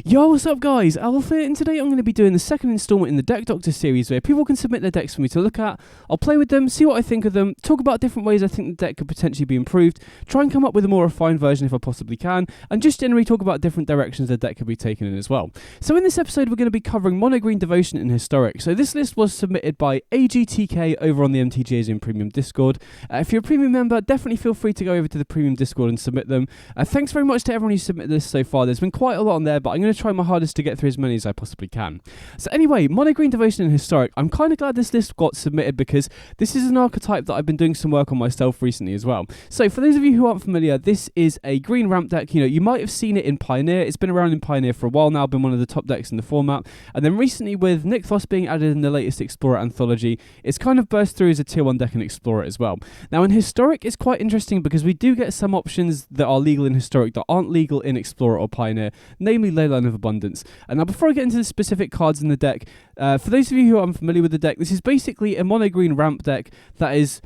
Yo, what's up guys? Alf here, and today I'm going to be doing the second installment in the Deck Doctor series where people can submit their decks for me to look at. I'll play with them, see what I think of them, talk about different ways I think the deck could potentially be improved, try and come up with a more refined version if I possibly can, and just generally talk about different directions the deck could be taken in as well. So in this episode we're going to be covering Mono Green Devotion and Historic. So this list was submitted by agtk over on the MTG As in Premium Discord. If you're a premium member, definitely feel free to go over to the Premium Discord and submit them. Thanks very much to everyone who submitted this so far. There's been quite a lot on there, but I'm going to try my hardest to get through as many as I possibly can. So anyway, Mono Green Devotion and Historic. I'm kind of glad this list got submitted because this is an archetype that I've been doing some work on myself recently as well. So for those of you who aren't familiar, this is a green ramp deck. You know, you might have seen it in Pioneer. It's been around in Pioneer for a while now, been one of the top decks in the format. And then recently with Nykthos being added in the latest Explorer anthology, it's kind of burst through as a tier 1 deck in Explorer as well. Now in Historic, it's quite interesting because we do get some options that are legal in Historic that aren't legal in Explorer or Pioneer, namely Leyline of Abundance. And now before I get into the specific cards in the deck, for those of you who are unfamiliar with the deck, this is basically a mono green ramp deck that is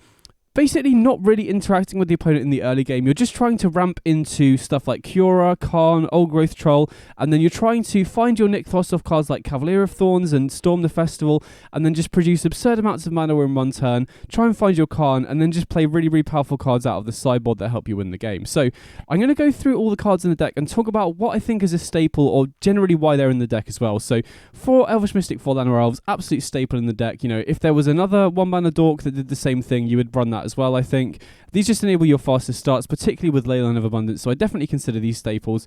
basically not really interacting with the opponent in the early game. You're just trying to ramp into stuff like Cura, Khan, Old Growth Troll, and then you're trying to find your Nykthos off cards like Cavalier of Thorns and Storm the Festival, and then just produce absurd amounts of mana in one turn, try and find your Khan, and then just play really, really powerful cards out of the sideboard that help you win the game. So I'm going to go through all the cards in the deck and talk about what I think is a staple, or generally why they're in the deck as well. So for Elvish Mystic, 4 Llanowar Elves, absolute staple in the deck. You know, if there was another 1-mana Dork that did the same thing, you would run that as well, I think. These just enable your fastest starts, particularly with Leyline of Abundance, so I definitely consider these staples.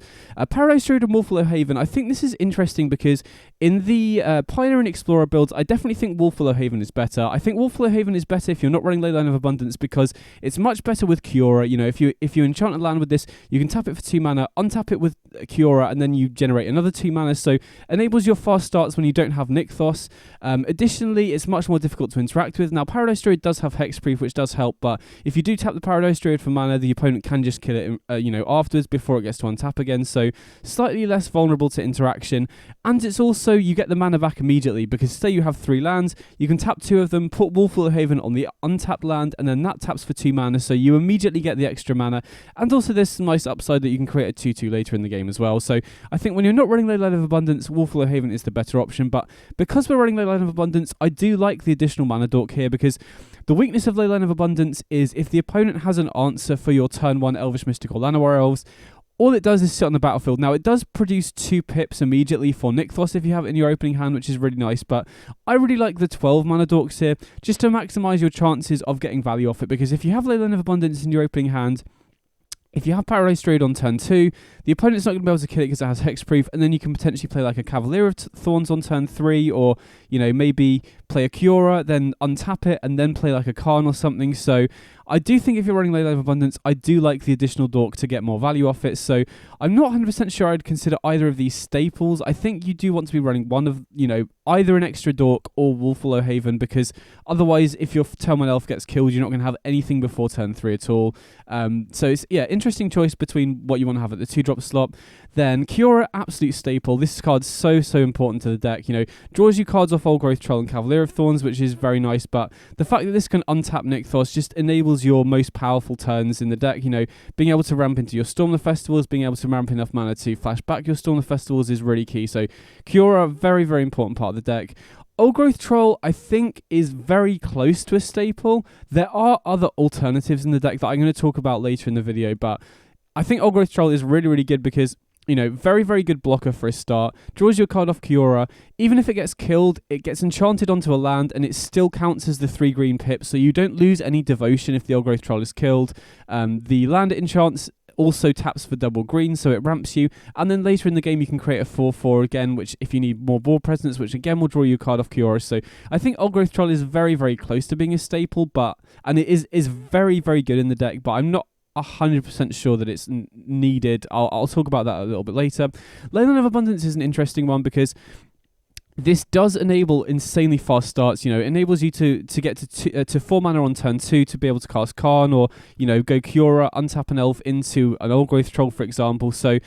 Paradise Druid and Wolfwillow Haven, I think this is interesting because in the Pioneer and Explorer builds, I definitely think Wolfwillow Haven is better. I think Wolfwillow Haven is better if you're not running Leyline of Abundance because it's much better with Cura. You know, if you enchant a land with this, you can tap it for 2 mana, untap it with Cura, and then you generate another 2 mana, so enables your fast starts when you don't have Nykthos. Additionally, it's much more difficult to interact with. Now, Paradise Druid does have Hexproof, which does help, but if you do tap the Paradise Druid for mana, the opponent can just kill it, afterwards before it gets to untap again, so slightly less vulnerable to interaction. And it's also, you get the mana back immediately, because say you have 3 lands, you can tap 2 of them, put Wolfwillow Haven on the untapped land, and then that taps for 2 mana, so you immediately get the extra mana. And also there's some nice upside that you can create a 2/2 later in the game as well. So I think when you're not running Leyline of Abundance, Wolfwillow Haven is the better option, but because we're running Leyline of Abundance, I do like the additional mana dork here, because the weakness of Leyline of Abundance is if the opponent has an answer for your turn 1 Elvish Mystic or Llanowar Elves, all it does is sit on the battlefield. Now, it does produce 2 pips immediately for Nykthos if you have it in your opening hand, which is really nice, but I really like the 12 mana dorks here, just to maximise your chances of getting value off it, because if you have Leyline of Abundance in your opening hand, if you have Paradise Druid on turn 2, the opponent's not going to be able to kill it because it has Hexproof, and then you can potentially play like a Cavalier of Thorns on turn 3, or, maybe play a Cura, then untap it, and then play like a Khan or something. So I do think if you're running Leyline of Abundance, I do like the additional dork to get more value off it. So I'm not 100% sure I'd consider either of these staples. I think you do want to be running one of, either an extra dork or Wolfwillow Haven, because otherwise, if your turn 1 elf gets killed, you're not going to have anything before turn 3 at all. So it's, interesting choice between what you want to have at the 2-drop slot. Then Cura, absolute staple. This card's so important to the deck. Draws you cards off Old Growth Troll and Cavalier of Thorns, which is very nice, but the fact that this can untap Nykthos just enables your most powerful turns in the deck. Being able to ramp into your Storm the Festivals, being able to ramp enough mana to flash back your Storm the Festivals is really key. So Cura, very, very important part of the deck. Old Growth Troll, I think, is very close to a staple. There are other alternatives in the deck that I'm going to talk about later in the video, but I think Old Growth Troll is really, really good because, very, very good blocker for a start. Draws your card off Cura. Even if it gets killed, it gets enchanted onto a land, and it still counts as the 3 green pips, so you don't lose any devotion if the Old Growth Troll is killed. The land it enchants also taps for double green, so it ramps you, and then later in the game you can create a 4/4 again, which if you need more board presence, which again will draw you a card off Cura. So I think Old Growth Troll is very, very close to being a staple, and it is very, very good in the deck, but I'm not 100% sure that it's needed. I'll talk about that a little bit later. Leyline of Abundance is an interesting one because this does enable insanely fast starts. It enables you to get to 4 mana on turn 2 to be able to cast Khan, or, go Cura, untap an elf into an Old Growth Troll, for example. So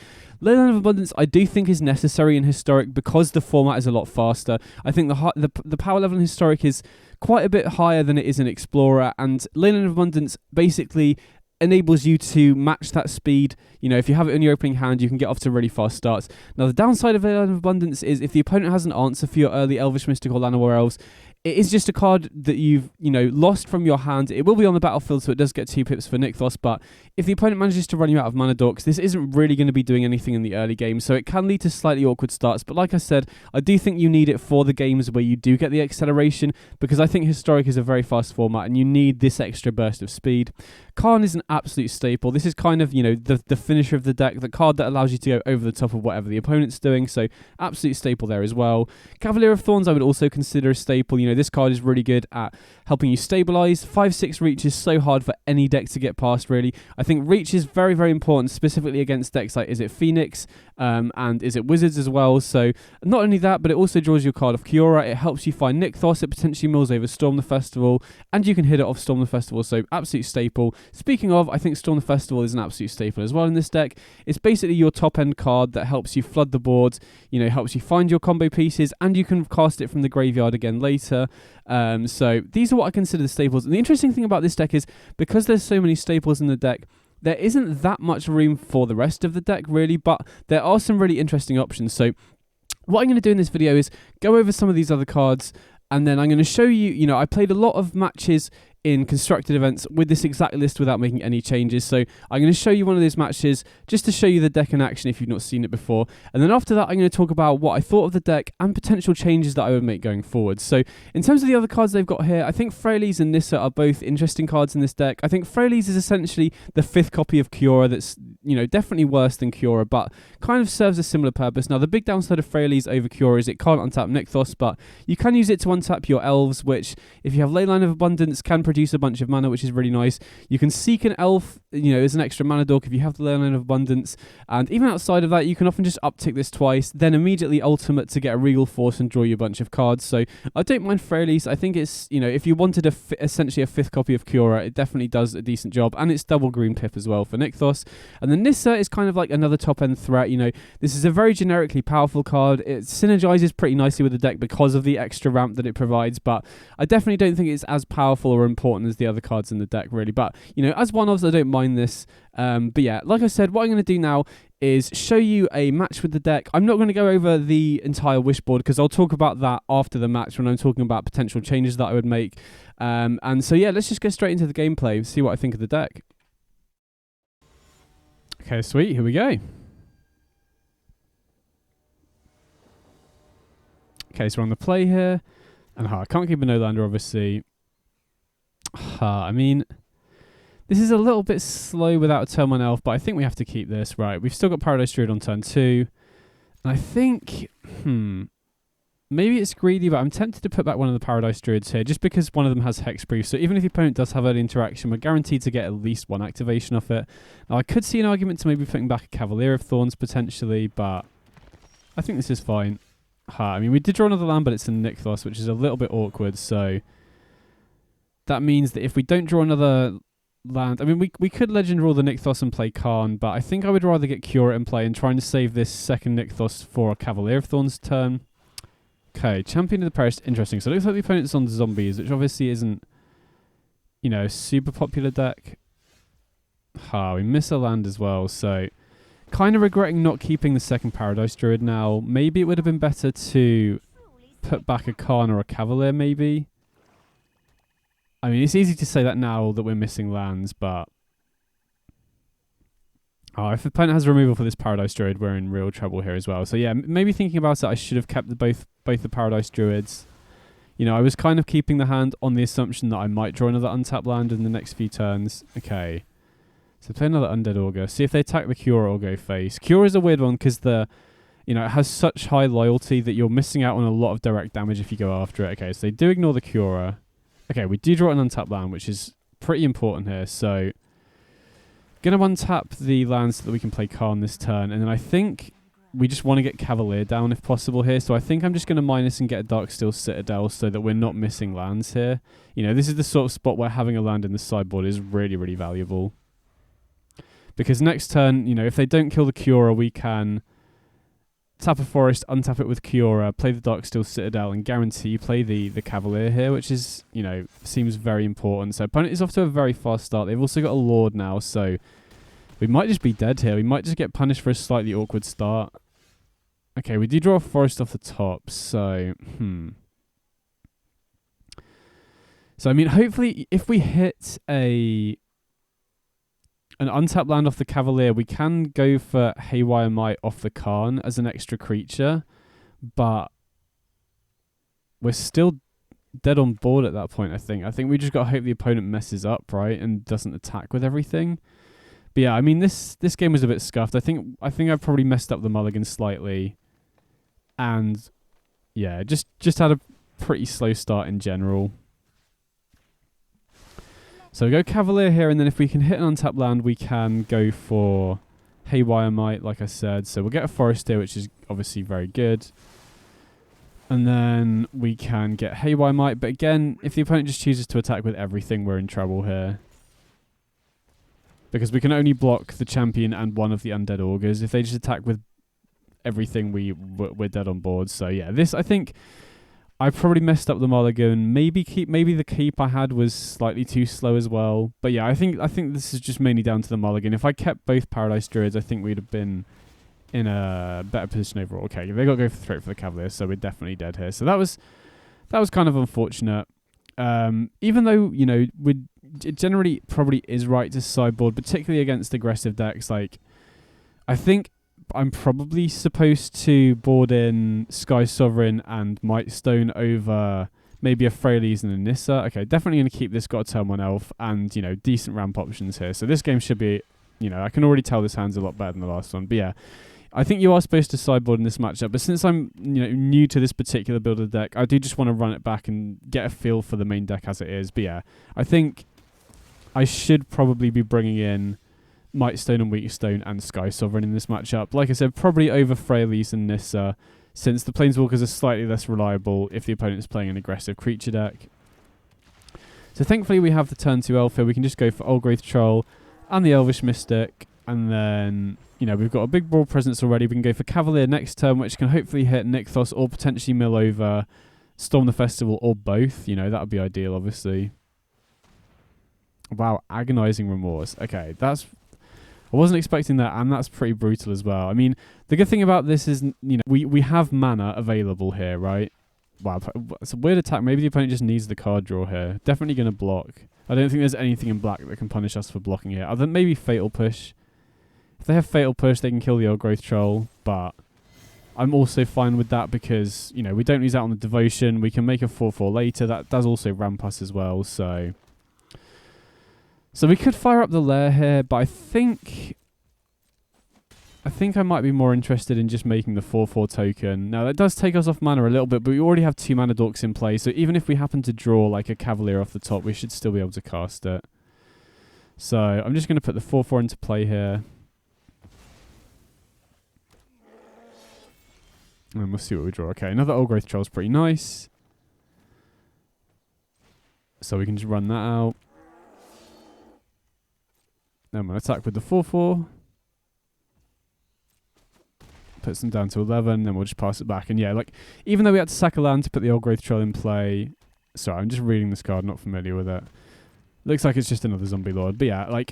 Leyline of Abundance I do think is necessary in Historic because the format is a lot faster. I think the power level in Historic is quite a bit higher than it is in Explorer, and Leyline of Abundance basically enables you to match that speed. You know, if you have it in your opening hand, you can get off to really fast starts. Now, the downside of Leyline of Abundance is if the opponent has an answer for your early Elvish, Mystical, Llanowar Elves, it is just a card that you've, lost from your hand. It will be on the battlefield, so it does get 2 pips for Nykthos, but if the opponent manages to run you out of mana dorks, this isn't really going to be doing anything in the early game, so it can lead to slightly awkward starts. But like I said, I do think you need it for the games where you do get the acceleration, because I think Historic is a very fast format, and you need this extra burst of speed. Karn is an absolute staple. This is kind of, the finisher of the deck, the card that allows you to go over the top of whatever the opponent's doing, so absolute staple there as well. Cavalier of Thorns I would also consider a staple. This card is really good at helping you stabilize. 5/6 reach is so hard for any deck to get past, really. I think reach is very, very important, specifically against decks like Izzet Phoenix and Izzet Wizards as well. So not only that, but it also draws you a card of Kiora. It helps you find Nykthos. It potentially mills over Storm the Festival, and you can hit it off Storm the Festival, so absolute staple. Speaking of, I think Storm the Festival is an absolute staple as well in this deck. It's basically your top-end card that helps you flood the board, helps you find your combo pieces, and you can cast it from the graveyard again later. So these are what I consider the staples. And the interesting thing about this deck is, because there's so many staples in the deck, there isn't that much room for the rest of the deck, really, but there are some really interesting options. So what I'm going to do in this video is go over some of these other cards, and then I'm going to show you, I played a lot of matches in constructed events with this exact list without making any changes. So I'm going to show you one of those matches just to show you the deck in action if you've not seen it before. And then after that, I'm going to talk about what I thought of the deck and potential changes that I would make going forward. So in terms of the other cards they've got here, I think Freyalise and Nissa are both interesting cards in this deck. I think Freyalise is essentially the 5th copy of Kiora that's, definitely worse than Kiora, but kind of serves a similar purpose. Now, the big downside of Freyalise over Kiora is it can't untap Nykthos, but you can use it to untap your elves, which, if you have Leyline of Abundance, can produce a bunch of mana, which is really nice. You can seek an elf, as an extra mana dork if you have the Leyline of Abundance, and even outside of that, you can often just uptick this twice, then immediately ultimate to get a Regal Force and draw you a bunch of cards. So I don't mind Freyalise. I think it's, if you wanted essentially a 5th copy of Kiora, it definitely does a decent job, and it's double green pip as well for Nykthos. And then Nissa is kind of like another top-end threat. This is a very generically powerful card. It synergizes pretty nicely with the deck because of the extra ramp that it provides, but I definitely don't think it's as powerful or important as the other cards in the deck, really. But as one-offs, I don't mind this. But yeah, like I said, what I'm going to do now is show you a match with the deck. I'm not going to go over the entire Wishboard because I'll talk about that after the match when I'm talking about potential changes that I would make. And so yeah, let's just get straight into the gameplay and see what I think of the deck. Okay, sweet, here we go. Okay, so we're on the play here, and I can't keep a no-lander, obviously. I mean, this is a little bit slow without a turn 1 elf, but I think we have to keep this. Right, we've still got Paradise Druid on turn 2, and I think, maybe it's greedy, but I'm tempted to put back one of the Paradise Druids here, just because one of them has Hexproof, so even if the opponent does have early interaction, we're guaranteed to get at least 1 activation off it. Now, I could see an argument to maybe putting back a Cavalier of Thorns, potentially, but I think this is fine. I mean, we did draw another land, but it's a Nykthos, which is a little bit awkward, so that means that if we don't draw another land, I mean, we could Legend Rule the Nykthos and play Karn, but I think I would rather get Kiora in play and trying to save this second Nykthos for a Cavalier of Thorns turn. Okay, Champion of the Perished, interesting. So it looks like the opponent's on zombies, which obviously isn't, a super popular deck. We miss a land as well, so kind of regretting not keeping the second Paradise Druid now. Maybe it would have been better to put back a Karn or a Cavalier, maybe. I mean, it's easy to say that now that we're missing lands, but if the opponent has removal for this Paradise Druid, we're in real trouble here as well. So yeah, maybe thinking about it, I should have kept both the Paradise Druids. I was kind of keeping the hand on the assumption that I might draw another untapped land in the next few turns. Okay. So play another Undead Augur. See if they attack the Kiora or go face. Kiora is a weird one because it has such high loyalty that you're missing out on a lot of direct damage if you go after it. Okay, so they do ignore the Kiora. Okay, we do draw an untapped land, which is pretty important here. So going to untap the lands so that we can play Karn this turn. And then I think we just want to get Cavalier down if possible here. So I think I'm just going to minus and get a Darksteel Citadel so that we're not missing lands here. This is the sort of spot where having a land in the sideboard is really, really valuable. Because next turn, if they don't kill the Kiora, we can tap a forest, untap it with Kiora, play the Darksteel Citadel, and guarantee play the Cavalier here, which is, seems very important. So opponent is off to a very fast start. They've also got a Lord now, so we might just be dead here. We might just get punished for a slightly awkward start. Okay, we do draw a forest off the top, so, So, I mean, hopefully, if we hit an untapped land off the Cavalier, we can go for Haywire Might off the Karn as an extra creature, but we're still dead on board at that point, I think. I think we just got to hope the opponent messes up, right, and doesn't attack with everything. But yeah, I mean, this game was a bit scuffed. I think I probably messed up the mulligan slightly. And yeah, just had a pretty slow start in general. So we go Cavalier here, and then if we can hit an untapped land, we can go for Haywire Might, like I said. So we'll get a forest here, which is obviously very good. And then we can get Haywire Might. But again, if the opponent just chooses to attack with everything, we're in trouble here. Because we can only block the champion and one of the undead augurs. If they just attack with everything, we're dead on board. So yeah, this, I think I probably messed up the mulligan. Maybe the keep I had was slightly too slow as well. But yeah, I think this is just mainly down to the mulligan. If I kept both Paradise Druids, I think we'd have been in a better position overall. Okay, they got to go straight for the Cavalier, so we're definitely dead here. So that was kind of unfortunate. Even though, it generally probably is right to sideboard, particularly against aggressive decks. Like, I think I'm probably supposed to board in Sky Sovereign and Mightstone over maybe a Freyalise and a Nissa. Okay, definitely going to keep this, got a turn 1 elf, and, decent ramp options here. So this game should be, I can already tell this hand's a lot better than the last one. But yeah, I think you are supposed to sideboard in this matchup. But since I'm, new to this particular build of the deck, I do just want to run it back and get a feel for the main deck as it is. But yeah, I think I should probably be bringing in Mightstone and Wheatstone and Sky Sovereign in this matchup. Like I said, probably over Freyalise and Nissa, since the Planeswalkers are slightly less reliable if the opponent is playing an aggressive creature deck. So thankfully we have the turn 2 elf here. We can just go for Oldgrowth Troll and the Elvish Mystic, and then, we've got a big broad presence already. We can go for Cavalier next turn, which can hopefully hit Nykthos or potentially mill over Storm the Festival, or both. That would be ideal, obviously. Wow, Agonizing Remorse. Okay, I wasn't expecting that, and that's pretty brutal as well. I mean, the good thing about this is, we have mana available here, right? Wow, it's a weird attack. Maybe the opponent just needs the card draw here. Definitely going to block. I don't think there's anything in black that can punish us for blocking here, other than maybe Fatal Push. If they have Fatal Push, they can kill the Old Growth Troll, but I'm also fine with that because, we don't lose out on the Devotion. We can make a 4/4 later. That does also ramp us as well, so we could fire up the Lair here, but I think I might be more interested in just making the 4/4 token. Now, that does take us off mana a little bit, but we already have 2 mana dorks in play, so even if we happen to draw like a Cavalier off the top, we should still be able to cast it. So I'm just going to put the 4/4 into play here. And we'll see what we draw. Okay, another Old Growth Troll is pretty nice. So we can just run that out. Then I'm going to attack with the 4/4. Puts them down to 11, then we'll just pass it back. And yeah, even though we had to sack a land to put the Old Growth Troll in play... Sorry, I'm just reading this card, not familiar with it. Looks like it's just another Zombie Lord. But yeah,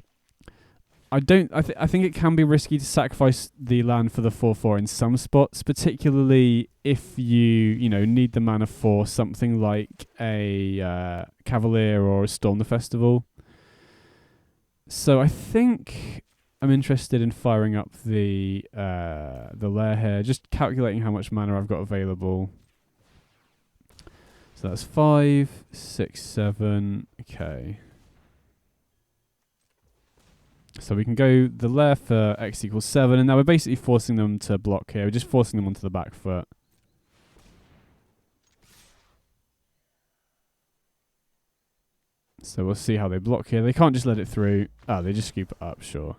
I think it can be risky to sacrifice the land for the 4/4 in some spots, particularly if you need the mana for something like a Cavalier or a Storm the Festival. So I think I'm interested in firing up the Lair here, just calculating how much mana I've got available. So that's 5, 6, 7. Okay. So we can go the Lair for X equals 7, and now we're basically forcing them to block here. We're just forcing them onto the back foot. So we'll see how they block here. They can't just let it through. They just scoop it up, sure.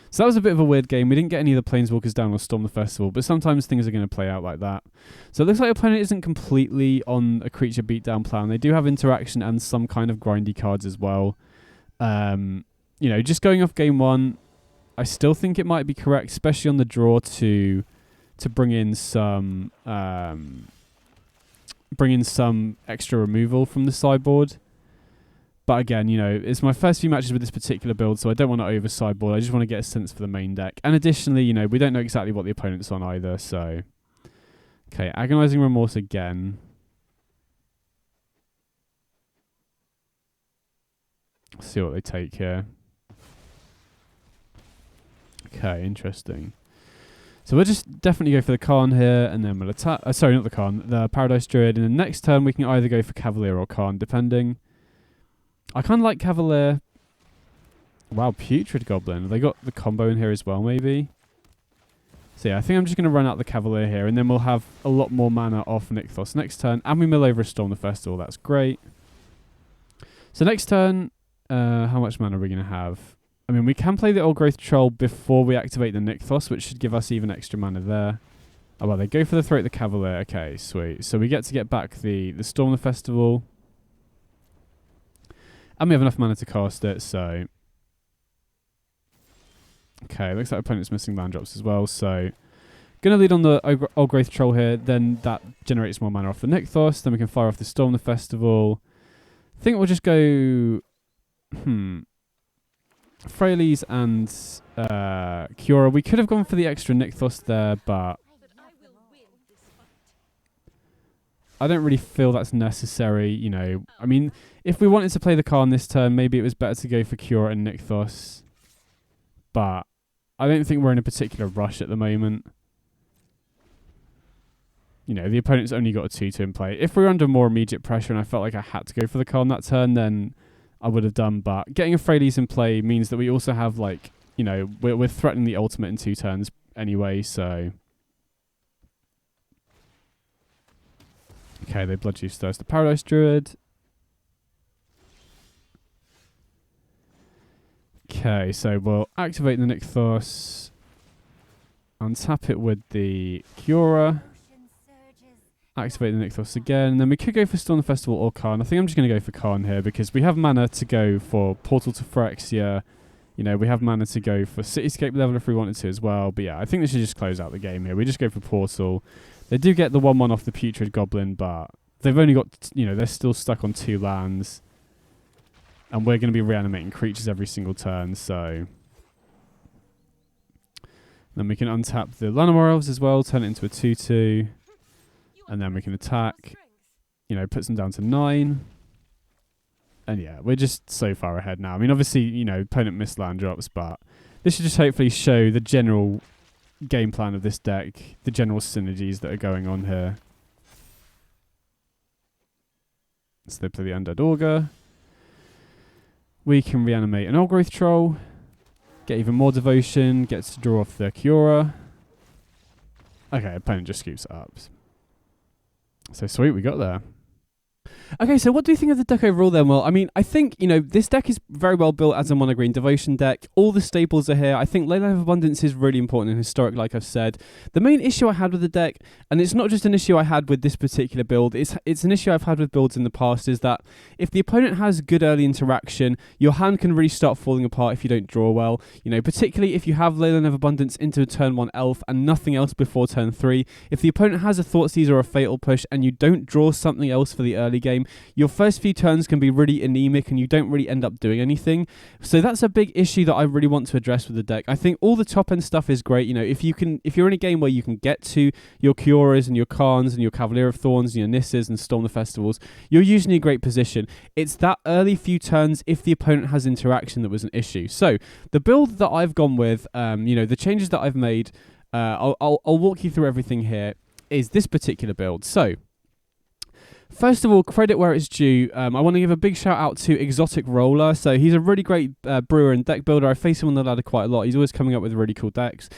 So that was a bit of a weird game. We didn't get any of the Planeswalkers down or Storm the Festival, but sometimes things are going to play out like that. So it looks like the opponent isn't completely on a creature beatdown plan. They do have interaction and some kind of grindy cards as well. Just going off game 1, I still think it might be correct, especially on the draw to to bring in some extra removal from the sideboard. But again, you know, it's my first few matches with this particular build, so I don't want to over sideboard. I just want to get a sense for the main deck. And additionally, you know, we don't know exactly what the opponent's on either, so... Okay, Agonizing Remorse again. Let's see what they take here. Okay, interesting. So we'll just definitely go for the Khan here, and then we'll attack... sorry, not the Khan, the Paradise Druid. And then next turn, we can either go for Cavalier or Khan, depending... I kind of like Cavalier. Wow, Putrid Goblin. They got the combo in here as well, maybe. So yeah, I think I'm just going to run out the Cavalier here, and then we'll have a lot more mana off Nykthos next turn. And we mill over a Storm the Festival. That's great. So next turn, how much mana are we going to have? I mean, we can play the Old Growth Troll before we activate the Nykthos, which should give us even extra mana there. Oh, well, they go for the Throat the Cavalier. Okay, sweet. So we get to get back the Storm the Festival. And we have enough mana to cast it, so... Okay, looks like opponent's missing land drops as well, so... Gonna lead on the Old Growth Troll here, then that generates more mana off the Nykthos, then we can fire off the Storm the Festival. I think we'll just go... Freyalise and Kiora. We could have gone for the extra Nykthos there, but... I don't really feel that's necessary, you know. I mean, if we wanted to play the Khan this turn, maybe it was better to go for Kiora and Nykthos. But I don't think we're in a particular rush at the moment. You know, the opponent's only got a 2-2 in play. If we were under more immediate pressure and I felt like I had to go for the Khan that turn, then I would have done. But getting a Freyalise in play means that we also have, like, you know, we're threatening the ultimate in 2 turns anyway, so... Okay, they blood juice thirst the Paradise Druid. Okay, so we'll activate the Nykthos, untap it with the Kiora, activate the Nykthos again, and then we could go for Storm the Festival or Khan. I think I'm just going to go for Khan here because we have mana to go for Portal to Phyrexia. You know, we have mana to go for Cityscape level if we wanted to as well. But yeah, I think this should just close out the game here. We just go for Portal. They do get the 1/1 off the Putrid Goblin, but they've only got, you know, they're still stuck on 2 lands. And we're going to be reanimating creatures every single turn, so... Then we can untap the Llanowar Elves as well, turn it into a 2/2. And then we can attack, you know, puts them down to 9. And yeah, we're just so far ahead now. I mean, obviously, you know, opponent missed land drops, but this should just hopefully show the general game plan of this deck, the general synergies that are going on here. So they play the Undead Augur. We can reanimate an Old Growth Troll, get even more devotion, gets to draw off the Kiora. Okay, opponent just scoops it up. So sweet, we got there. Okay, so what do you think of the deck overall then? Well, I mean, I think, you know, this deck is very well built as a mono green devotion deck. All the staples are here. I think Leyline of Abundance is really important and historic, like I've said. The main issue I had with the deck, and it's not just an issue I had with this particular build, it's an issue I've had with builds in the past, is that if the opponent has good early interaction, your hand can really start falling apart if you don't draw well. You know, particularly if you have Leyline of Abundance into a turn 1 elf and nothing else before turn 3. If the opponent has a Thoughtseize or a Fatal Push and you don't draw something else for the early game, your first few turns can be really anemic and you don't really end up doing anything. So that's a big issue that I really want to address with the deck. I think all the top end stuff is great. You know, if you're in a game where you can get to your Kioras and your Khans and your Cavalier of Thorns and your Nisses and Storm the Festivals, you're usually in a great position. It's that early few turns if the opponent has interaction that was an issue. So the build that I've gone with, you know, the changes that I've made, I'll walk you through everything here, is this particular build. So first of all, credit where it's due. I want to give a big shout out to Exotic Roller. So he's a really great brewer and deck builder. I face him on the ladder quite a lot. He's always coming up with really cool decks.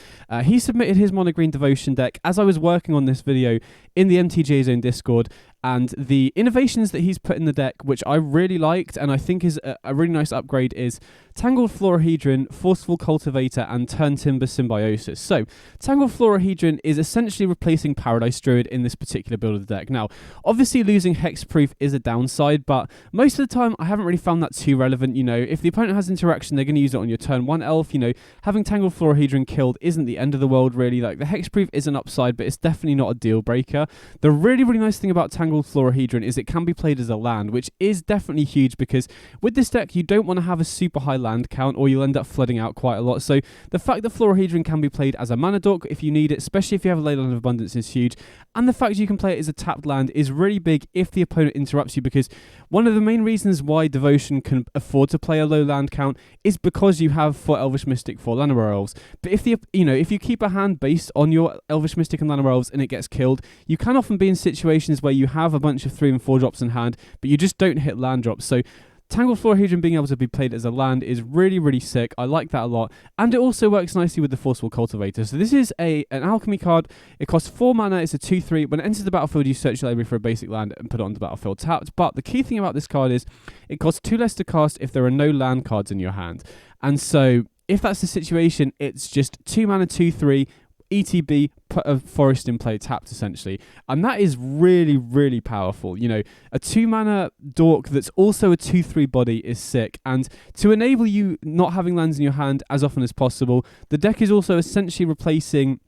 He submitted his mono green devotion deck as I was working on this video in the MTG Zone Discord. And the innovations that he's put in the deck, which I really liked and I think is a really nice upgrade, is Tangled Florahedron, Forceful Cultivator, and Turntimber Symbiosis. So, Tangled Florahedron is essentially replacing Paradise Druid in this particular build of the deck. Now, obviously losing Hexproof is a downside, but most of the time I haven't really found that too relevant. You know, if the opponent has interaction, they're going to use it on your turn 1 elf. You know, having Tangled Florahedron killed isn't the end of the world, really. Like, the Hexproof is an upside, but it's definitely not a deal breaker. The really, really nice thing about Tangled Florahedron is it can be played as a land, which is definitely huge, because with this deck, you don't want to have a super high land count or you'll end up flooding out quite a lot. So the fact that Florahedron can be played as a mana dork if you need it, especially if you have a Leyline of Abundance, is huge. And the fact you can play it as a tapped land is really big if the opponent interrupts you, because one of the main reasons why Devotion can afford to play a low land count is because you have 4 Elvish Mystic, 4 Llanowar Elves. But if if you keep a hand based on your Elvish Mystic and Llanowar Elves and it gets killed, you can often be in situations where you have a bunch of 3 and 4 drops in hand, but you just don't hit land drops. So Tangled Florahedron being able to be played as a land is really, really sick. I like that a lot. And it also works nicely with the Forceful Cultivator. So this is an alchemy card. It costs 4 mana. It's a 2/3. When it enters the battlefield, you search your library for a basic land and put it on the battlefield tapped. But the key thing about this card is it costs 2 less to cast if there are no land cards in your hand. And so if that's the situation, it's just 2 mana, 2/3. ETB, put a forest in play tapped, essentially. And that is really, really powerful. You know, a 2 mana dork that's also a 2/3 body is sick. And to enable you not having lands in your hand as often as possible, the deck is also essentially replacing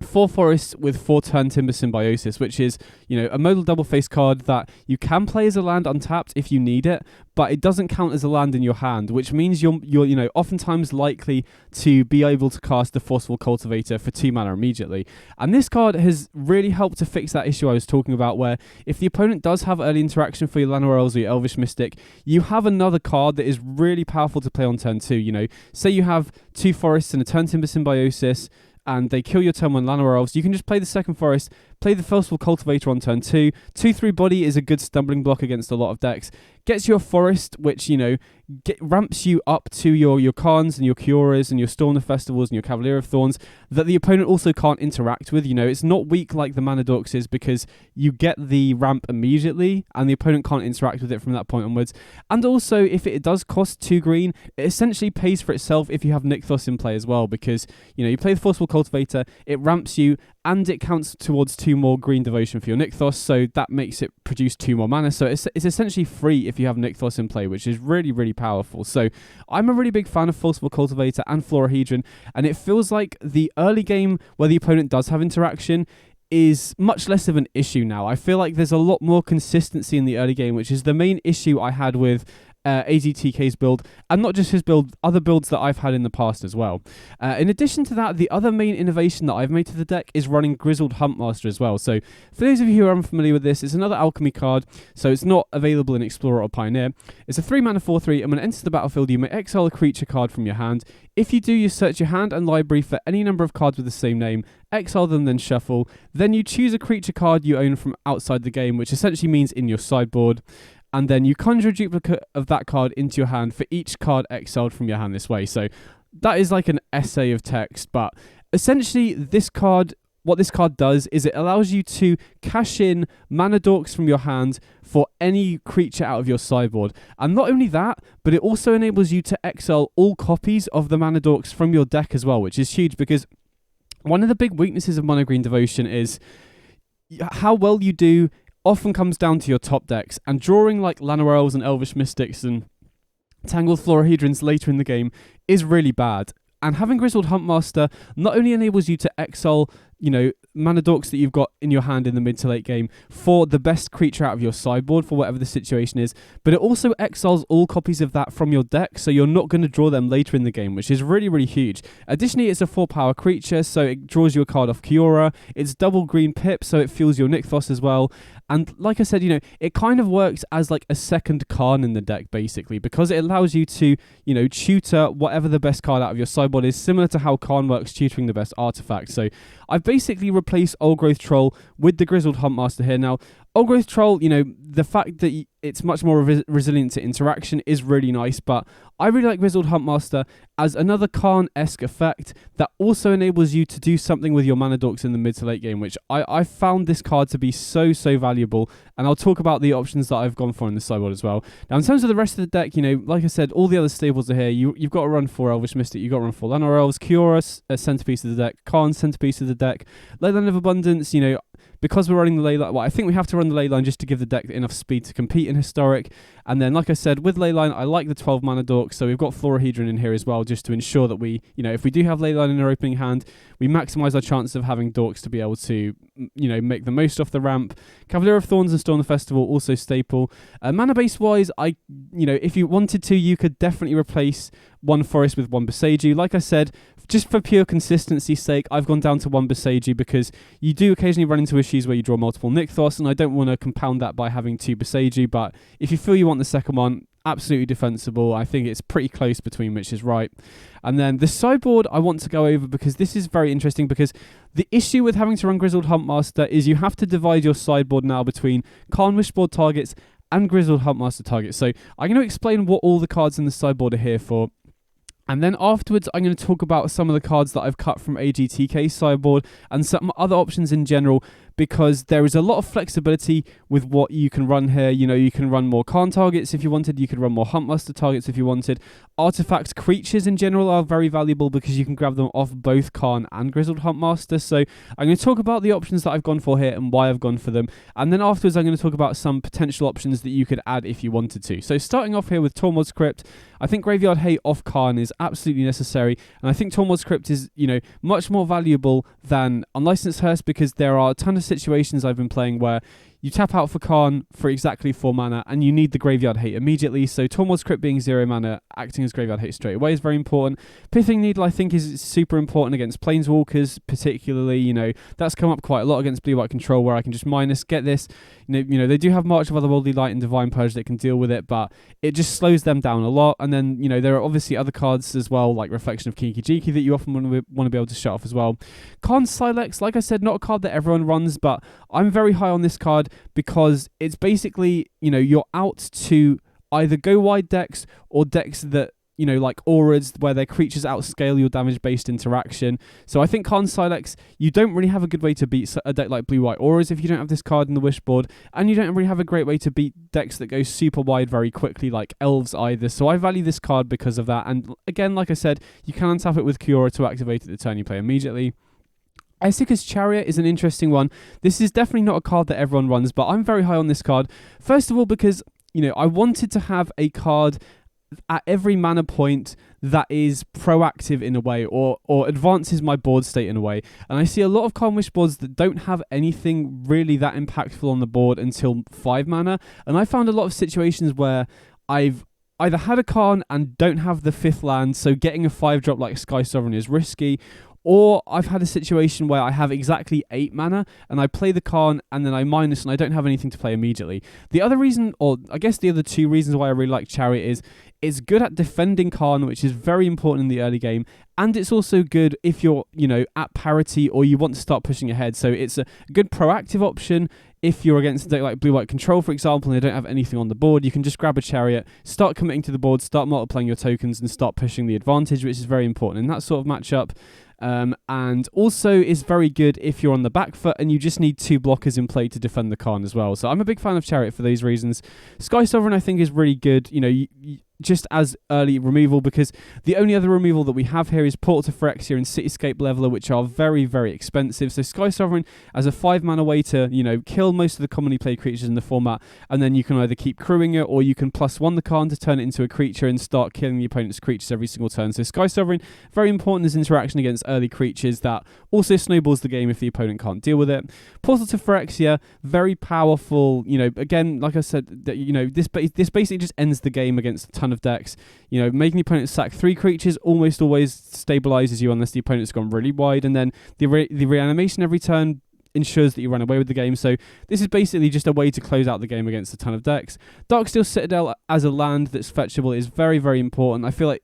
4 forests with 4 Turntimber Symbiosis, which is, you know, a modal double face card that you can play as a land untapped if you need it, but it doesn't count as a land in your hand, which means you're you know, oftentimes likely to be able to cast the Forceful Cultivator for 2 mana immediately. And this card has really helped to fix that issue I was talking about, where if the opponent does have early interaction for your Llanowar Elves or your Elvish Mystic, you have another card that is really powerful to play on turn 2. You know, say you have 2 forests and a Turntimber Symbiosis, and they kill your turn 1 Llanowar Elves, you can just play the second forest, play the Forceful Cultivator on turn 2. 2/3 body is a good stumbling block against a lot of decks. Gets you a forest, which, you know, ramps you up to your Khans and your Kioras and your Storm of Festivals and your Cavalier of Thorns that the opponent also can't interact with. You know, it's not weak like the Mana Dorks is, because you get the ramp immediately and the opponent can't interact with it from that point onwards. And also, if it does cost 2 green, it essentially pays for itself if you have Nykthos in play as well, because, you know, you play the Forceful Cultivator, it ramps you, and it counts towards 2 more green devotion for your Nykthos, so that makes it produce 2 more mana. So it's essentially free if you have Nykthos in play, which is really, really powerful. So I'm a really big fan of Forceful Cultivator and Florahedron, and it feels like the early game where the opponent does have interaction is much less of an issue now. I feel like there's a lot more consistency in the early game, which is the main issue I had with agtk's build, and not just his build, other builds that I've had in the past as well. In addition to that, the other main innovation that I've made to the deck is running Grizzled Huntmaster as well. So for those of you who are unfamiliar with this, it's another alchemy card, so it's not available in Explorer or Pioneer. It's a 3 mana 4/3, and when it enters the battlefield, you may exile a creature card from your hand. If you do, you search your hand and library for any number of cards with the same name, exile them, then shuffle. Then you choose a creature card you own from outside the game, which essentially means in your sideboard. And then you conjure a duplicate of that card into your hand for each card exiled from your hand this way. So that is like an essay of text, but essentially this card, what this card does is it allows you to cash in mana dorks from your hand for any creature out of your sideboard. And not only that, but it also enables you to exile all copies of the mana dorks from your deck as well, which is huge, because one of the big weaknesses of Mono Green Devotion is how well you do often comes down to your top decks, and drawing like Llanowar Elves and Elvish Mystics and Tangled Florahedrons later in the game is really bad. And having Grizzled Huntmaster not only enables you to exile, you know, mana dorks that you've got in your hand in the mid to late game for the best creature out of your sideboard for whatever the situation is, but it also exiles all copies of that from your deck, so you're not going to draw them later in the game, which is really, really huge. Additionally, it's a 4-power creature, so it draws you a card off Kiora. It's double green pip, so it fuels your Nykthos as well. And like I said, you know, it kind of works as like a second Khan in the deck, basically, because it allows you to, you know, tutor whatever the best card out of your sideboard is, similar to how Khan works tutoring the best artifact. So I've basically replaced Old Growth Troll with the Grizzled Huntmaster here. Now, Old Growth Troll, you know, the fact that it's much more resilient to interaction is really nice, but I really like Grizzled Huntmaster as another Karn-esque effect that also enables you to do something with your mana dorks in the mid to late game, which I found this card to be so valuable, and I'll talk about the options that I've gone for in the sideboard as well. Now, in terms of the rest of the deck, like I said, all the other staples are here. You've got to run 4 Elvish Mystic, you've got to run 4 Llanowar Elves, Kiora, a centerpiece of the deck, Karn, centerpiece of the deck, Leyline of Abundance, because we're running the Leyline, I think we have to run the Leyline just to give the deck enough speed to compete in Historic. And then, like I said, with Leyline, I like the 12 mana dork, so we've got Florahedron in here as well, just to ensure that we, if we do have Leyline in our opening hand, we maximise our chances of having dorks to be able to, make the most off the ramp. Cavalier of Thorns and Storm the Festival, also staple. Mana base wise, if you wanted to, you could definitely replace one Forest with one Boseiju. Like I said, just for pure consistency's sake, I've gone down to one Boseiju because you do occasionally run into issues where you draw multiple Nykthos, and I don't want to compound that by having 2 Boseiju, but if you feel you want the second one, absolutely defensible. I think it's pretty close between which is right. And then the sideboard I want to go over because this is very interesting, because the issue with having to run Grizzled Huntmaster is you have to divide your sideboard now between Karn Wishboard targets and Grizzled Huntmaster targets. So I'm going to explain what all the cards in the sideboard are here for. And then afterwards, I'm going to talk about some of the cards that I've cut from agtk sideboard and some other options in general, because there is a lot of flexibility with what you can run here. You can run more Karn targets if you wanted. You could run more Huntmaster targets if you wanted. Artifacts, creatures in general are very valuable because you can grab them off both Karn and Grizzled Huntmaster. So I'm going to talk about the options that I've gone for here and why I've gone for them. And then afterwards, I'm going to talk about some potential options that you could add if you wanted to. So starting off here with Tormod's Crypt, I think Graveyard Hate off Karn is absolutely necessary. And I think Tormod's Crypt is, much more valuable than Unlicensed Hearse, because there are a ton of situations I've been playing where you tap out for Karn for exactly 4 mana and you need the Graveyard Hate immediately. So Tormod's Crypt being 0 mana, acting as Graveyard Hate straight away is very important. Pithing Needle I think is super important against Planeswalkers particularly. That's come up quite a lot against Blue-White Control, where I can just get this. They do have March of Otherworldly Light and Divine Purge that can deal with it, but it just slows them down a lot. And then, there are obviously other cards as well, like Reflection of Kiki-Jiki, that you often want to be able to shut off as well. Karn Silex, like I said, not a card that everyone runs, but I'm very high on this card because it's basically, you're out to either go wide decks or decks that, like auras, where their creatures outscale your damage-based interaction. So I think Karn Silex, you don't really have a good way to beat a deck like Blue-White Auras if you don't have this card in the Wishboard, and you don't really have a great way to beat decks that go super wide very quickly, like Elves either. So I value this card because of that. And again, like I said, you can untap it with Kiora to activate it the turn you play immediately. Esika's Chariot is an interesting one. This is definitely not a card that everyone runs, but I'm very high on this card. First of all, because, I wanted to have a card at every mana point that is proactive in a way, or advances my board state in a way. And I see a lot of Karn Wishboards that don't have anything really that impactful on the board until 5 mana. And I found a lot of situations where I've either had a Karn and don't have the 5th land, so getting a 5-drop like Sky Sovereign is risky, or I've had a situation where I have exactly 8 mana and I play the Karn and then I minus and I don't have anything to play immediately. The other reason, or I guess the other 2 reasons why I really like Chariot is it's good at defending Karn, which is very important in the early game, and it's also good if you're, at parity or you want to start pushing ahead. So it's a good proactive option. If you're against a deck like Blue-White Control, for example, and they don't have anything on the board, you can just grab a Chariot, start committing to the board, start multiplying your tokens, and start pushing the advantage, which is very important in that sort of matchup. And also is very good if you're on the back foot and you just need 2 blockers in play to defend the Karn as well. So I'm a big fan of Chariot for these reasons. Sky Sovereign I think is really good, just as early removal, because the only other removal that we have here is Portal to Phyrexia and Cityscape Leveler, which are very, very expensive. So Sky Sovereign as a 5 mana way to, kill most of the commonly played creatures in the format, and then you can either keep crewing it or you can +1 the Karn to turn it into a creature and start killing the opponent's creatures every single turn. So Sky Sovereign, very important as interaction against early creatures that also snowballs the game if the opponent can't deal with it. Portal to Phyrexia, very powerful, again, like I said, this basically just ends the game against a ton of decks. Making the opponent sack 3 creatures almost always stabilizes you unless the opponent's gone really wide, and then the reanimation every turn ensures that you run away with the game. So this is basically just a way to close out the game against a ton of decks. Darksteel Citadel as a land that's fetchable is very, very important. I feel like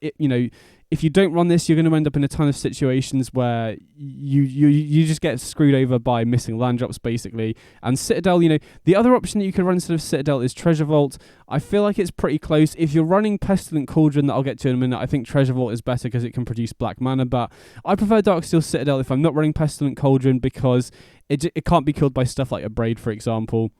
if you don't run this, you're going to end up in a ton of situations where you just get screwed over by missing land drops, basically. And Citadel, the other option that you could run instead of Citadel is Treasure Vault. I feel like it's pretty close. If you're running Pestilent Cauldron, that I'll get to in a minute, I think Treasure Vault is better because it can produce black mana, but I prefer Darksteel Citadel if I'm not running Pestilent Cauldron, because it can't be killed by stuff like a Braid, for example.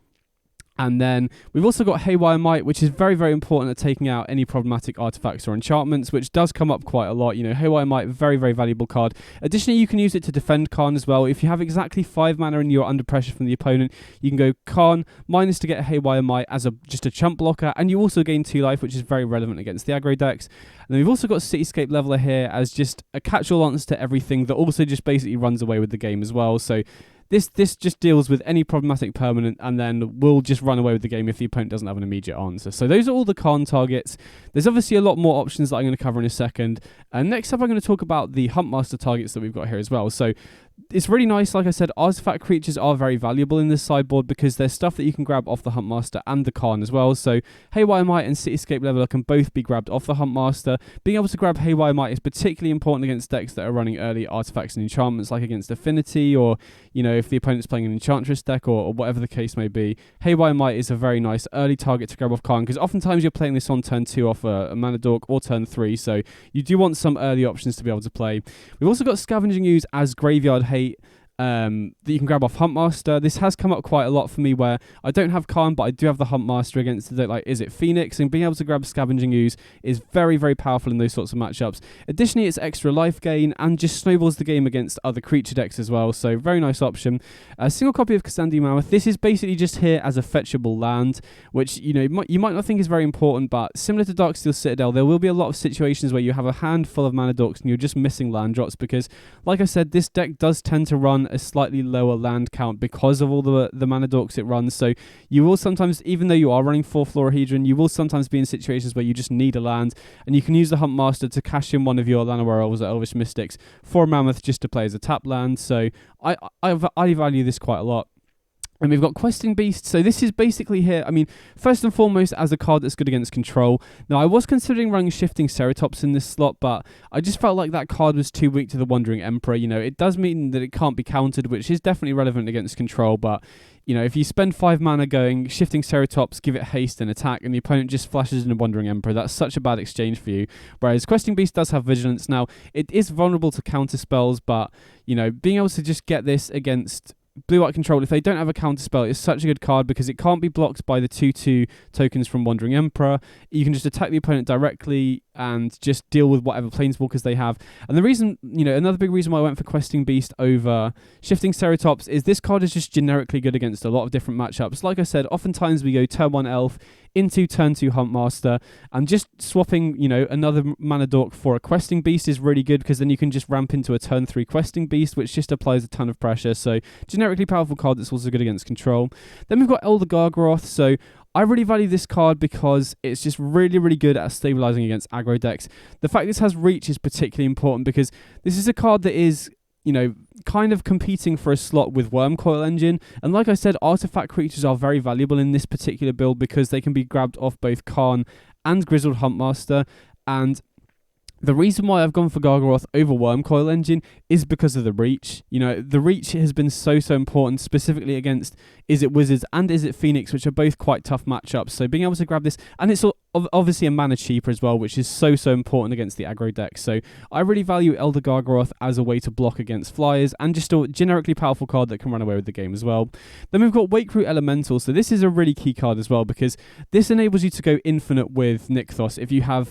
And then we've also got Haywire Might, which is very, very important at taking out any problematic artifacts or enchantments, which does come up quite a lot. Haywire Might, very, very valuable card. Additionally, you can use it to defend Khan as well. If you have exactly 5 mana and you're under pressure from the opponent, you can go Khan, minus to get Haywire Might as just a chump blocker, and you also gain 2 life, which is very relevant against the aggro decks. And then we've also got Cityscape Leveler here as just a catch-all answer to everything that also just basically runs away with the game as well. So This just deals with any problematic permanent and then will just run away with the game if the opponent doesn't have an immediate answer. So those are all the Khan targets. There's obviously a lot more options that I'm going to cover in a second. And next up, I'm going to talk about the Huntmaster targets that we've got here as well. So it's really nice. Like I said, artifact creatures are very valuable in this sideboard because there's stuff that you can grab off the Huntmaster and the Khan as well. So Haywire Might and Cityscape Leveler can both be grabbed off the Huntmaster. Being able to grab Haywire Might is particularly important against decks that are running early artifacts and enchantments, like against Affinity, or if the opponent's playing an Enchantress deck or whatever the case may be. Haywire Might is a very nice early target to grab off Khan, because oftentimes you're playing this on turn 2 off a Mana Dork or turn 3, so you do want some early options to be able to play. We've also got Scavenging Ooze as Graveyard Hate that you can grab off Huntmaster. This has come up quite a lot for me, where I don't have Khan, but I do have the Huntmaster against the, like, is it Phoenix? And being able to grab Scavenging Ooze is very, very powerful in those sorts of matchups. Additionally, it's extra life gain and just snowballs the game against other creature decks as well, so very nice option. A single copy of Kasandi Mammoth. This is basically just here as a fetchable land, which you might not think is very important, but similar to Darksteel Citadel, there will be a lot of situations where you have a handful of mana dorks and you're just missing land drops, because like I said, this deck does tend to run a slightly lower land count because of all the mana dorks it runs. So you will sometimes, even though you are running 4 Florahedron, you will sometimes be in situations where you just need a land, and you can use the Huntmaster to cash in one of your Llanowar Elves or Elvish Mystics for a Mammoth just to play as a tap land. So I value this quite a lot. And we've got Questing Beast. So this is basically here, first and foremost, as a card that's good against control. Now, I was considering running Shifting Ceratops in this slot, but I just felt like that card was too weak to the Wandering Emperor. It does mean that it can't be countered, which is definitely relevant against control, but if you spend 5 mana going Shifting Ceratops, give it haste and attack, and the opponent just flashes in a Wandering Emperor, that's such a bad exchange for you. Whereas Questing Beast does have Vigilance. Now, it is vulnerable to counter spells, but, being able to just get this against blue-white control, if they don't have a counter spell, it's such a good card because it can't be blocked by the 2/2 tokens from Wandering Emperor. You can just attack the opponent directly and just deal with whatever planeswalkers they have. And the reason, another big reason why I went for Questing Beast over Shifting Ceratops is this card is just generically good against a lot of different matchups. Like I said, oftentimes we go turn 1 Elf into turn 2 Huntmaster, and just swapping, another mana dork for a Questing Beast is really good, because then you can just ramp into a turn 3 Questing Beast, which just applies a ton of pressure. So generically powerful card that's also good against control. Then we've got Elder Gargaroth. So I really value this card because it's just really, really good at stabilizing against aggro decks. The fact this has reach is particularly important because this is a card that is, kind of competing for a slot with Wormcoil Engine. And like I said, artifact creatures are very valuable in this particular build because they can be grabbed off both Khan and Grizzled Huntmaster. And the reason why I've gone for Gargaroth over Wormcoil Engine is because of the reach. The reach has been so important, specifically against Is It Wizards and Is It Phoenix, which are both quite tough matchups. So being able to grab this, and it's obviously a mana cheaper as well, which is so important against the aggro deck. So I really value Elder Gargaroth as a way to block against flyers, and just a generically powerful card that can run away with the game as well. Then we've got Wakeroot Elemental. So this is a really key card as well, because this enables you to go infinite with Nykthos if you have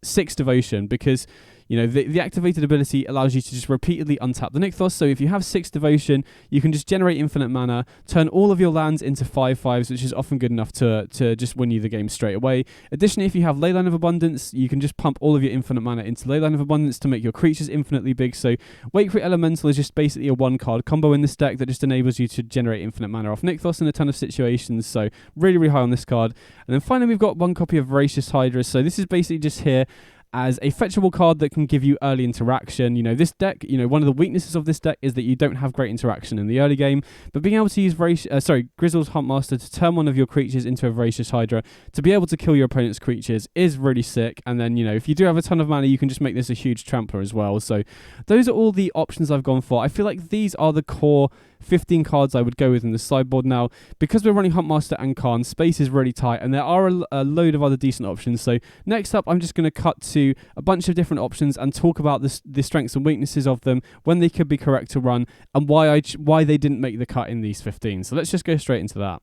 6 Devotion, because the activated ability allows you to just repeatedly untap the Nykthos. So if you have 6 Devotion, you can just generate infinite mana, turn all of your lands into 5/5s, which is often good enough to just win you the game straight away. Additionally, if you have Leyline of Abundance, you can just pump all of your infinite mana into Leyline of Abundance to make your creatures infinitely big. So Wakeroot Elemental is just basically a 1-card combo in this deck that just enables you to generate infinite mana off Nykthos in a ton of situations. So really, really high on this card. And then finally, we've got 1 copy of Voracious Hydra. So this is basically just here as a fetchable card that can give you early interaction. You know, this deck, you know, one of the weaknesses of this deck is that you don't have great interaction in the early game, but being able to use Grizzle's Huntmaster to turn one of your creatures into a Voracious Hydra to be able to kill your opponent's creatures is really sick. And then, you know, if you do have a ton of mana, you can just make this a huge trampler as well. So those are all the options I've gone for. I feel like these are the core 15 cards I would go with in the sideboard. Now, because we're running Huntmaster and Khan, space is really tight, and there are a load of other decent options. So next up, I'm just going to cut to a bunch of different options and talk about the strengths and weaknesses of them, when they could be correct to run, and why they didn't make the cut in these 15. So let's just go straight into that.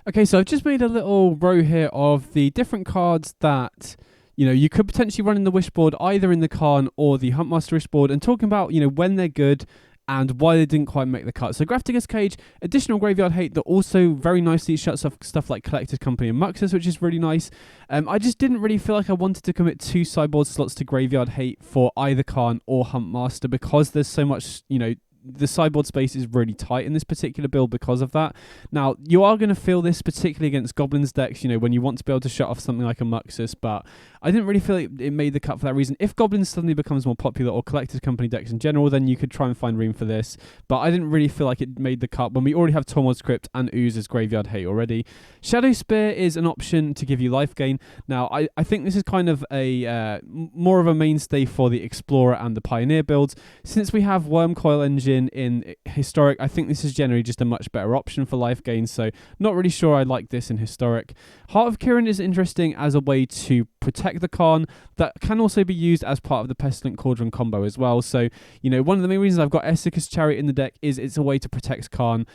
Okay, so I've just made a little row here of the different cards that, you know, you could potentially run in the Wishboard, either in the Khan or the Huntmaster Wishboard, and talking about, you know, when they're good and why they didn't quite make the cut. So Grafdigger's Cage, additional graveyard hate that also very nicely shuts off stuff like Collector's Company and Muxus, which is really nice. I just didn't really feel like I wanted to commit 2 sideboard slots to graveyard hate for either Khan or Huntmaster, because there's so much, you know, the sideboard space is really tight in this particular build because of that. Now, you are going to feel this particularly against Goblins decks, you know, when you want to be able to shut off something like a Muxus, but I didn't really feel it made the cut for that reason. If Goblins suddenly becomes more popular, or Collector's Company decks in general, then you could try and find room for this, but I didn't really feel like it made the cut when we already have Tormod's Crypt and Ooze as graveyard hate already. Shadow Spear is an option to give you life gain. Now, I think this is kind of a more of a mainstay for the Explorer and the Pioneer builds. Since we have Wormcoil Engine in Historic, I think this is generally just a much better option for life gain, so not really sure I like this in Historic. Heart of Kirin is interesting as a way to protect the Khan, that can also be used as part of the Pestilent Cauldron combo as well. So, you know, one of the main reasons I've got Esseka's Chariot in the deck is it's a way to protect Khan.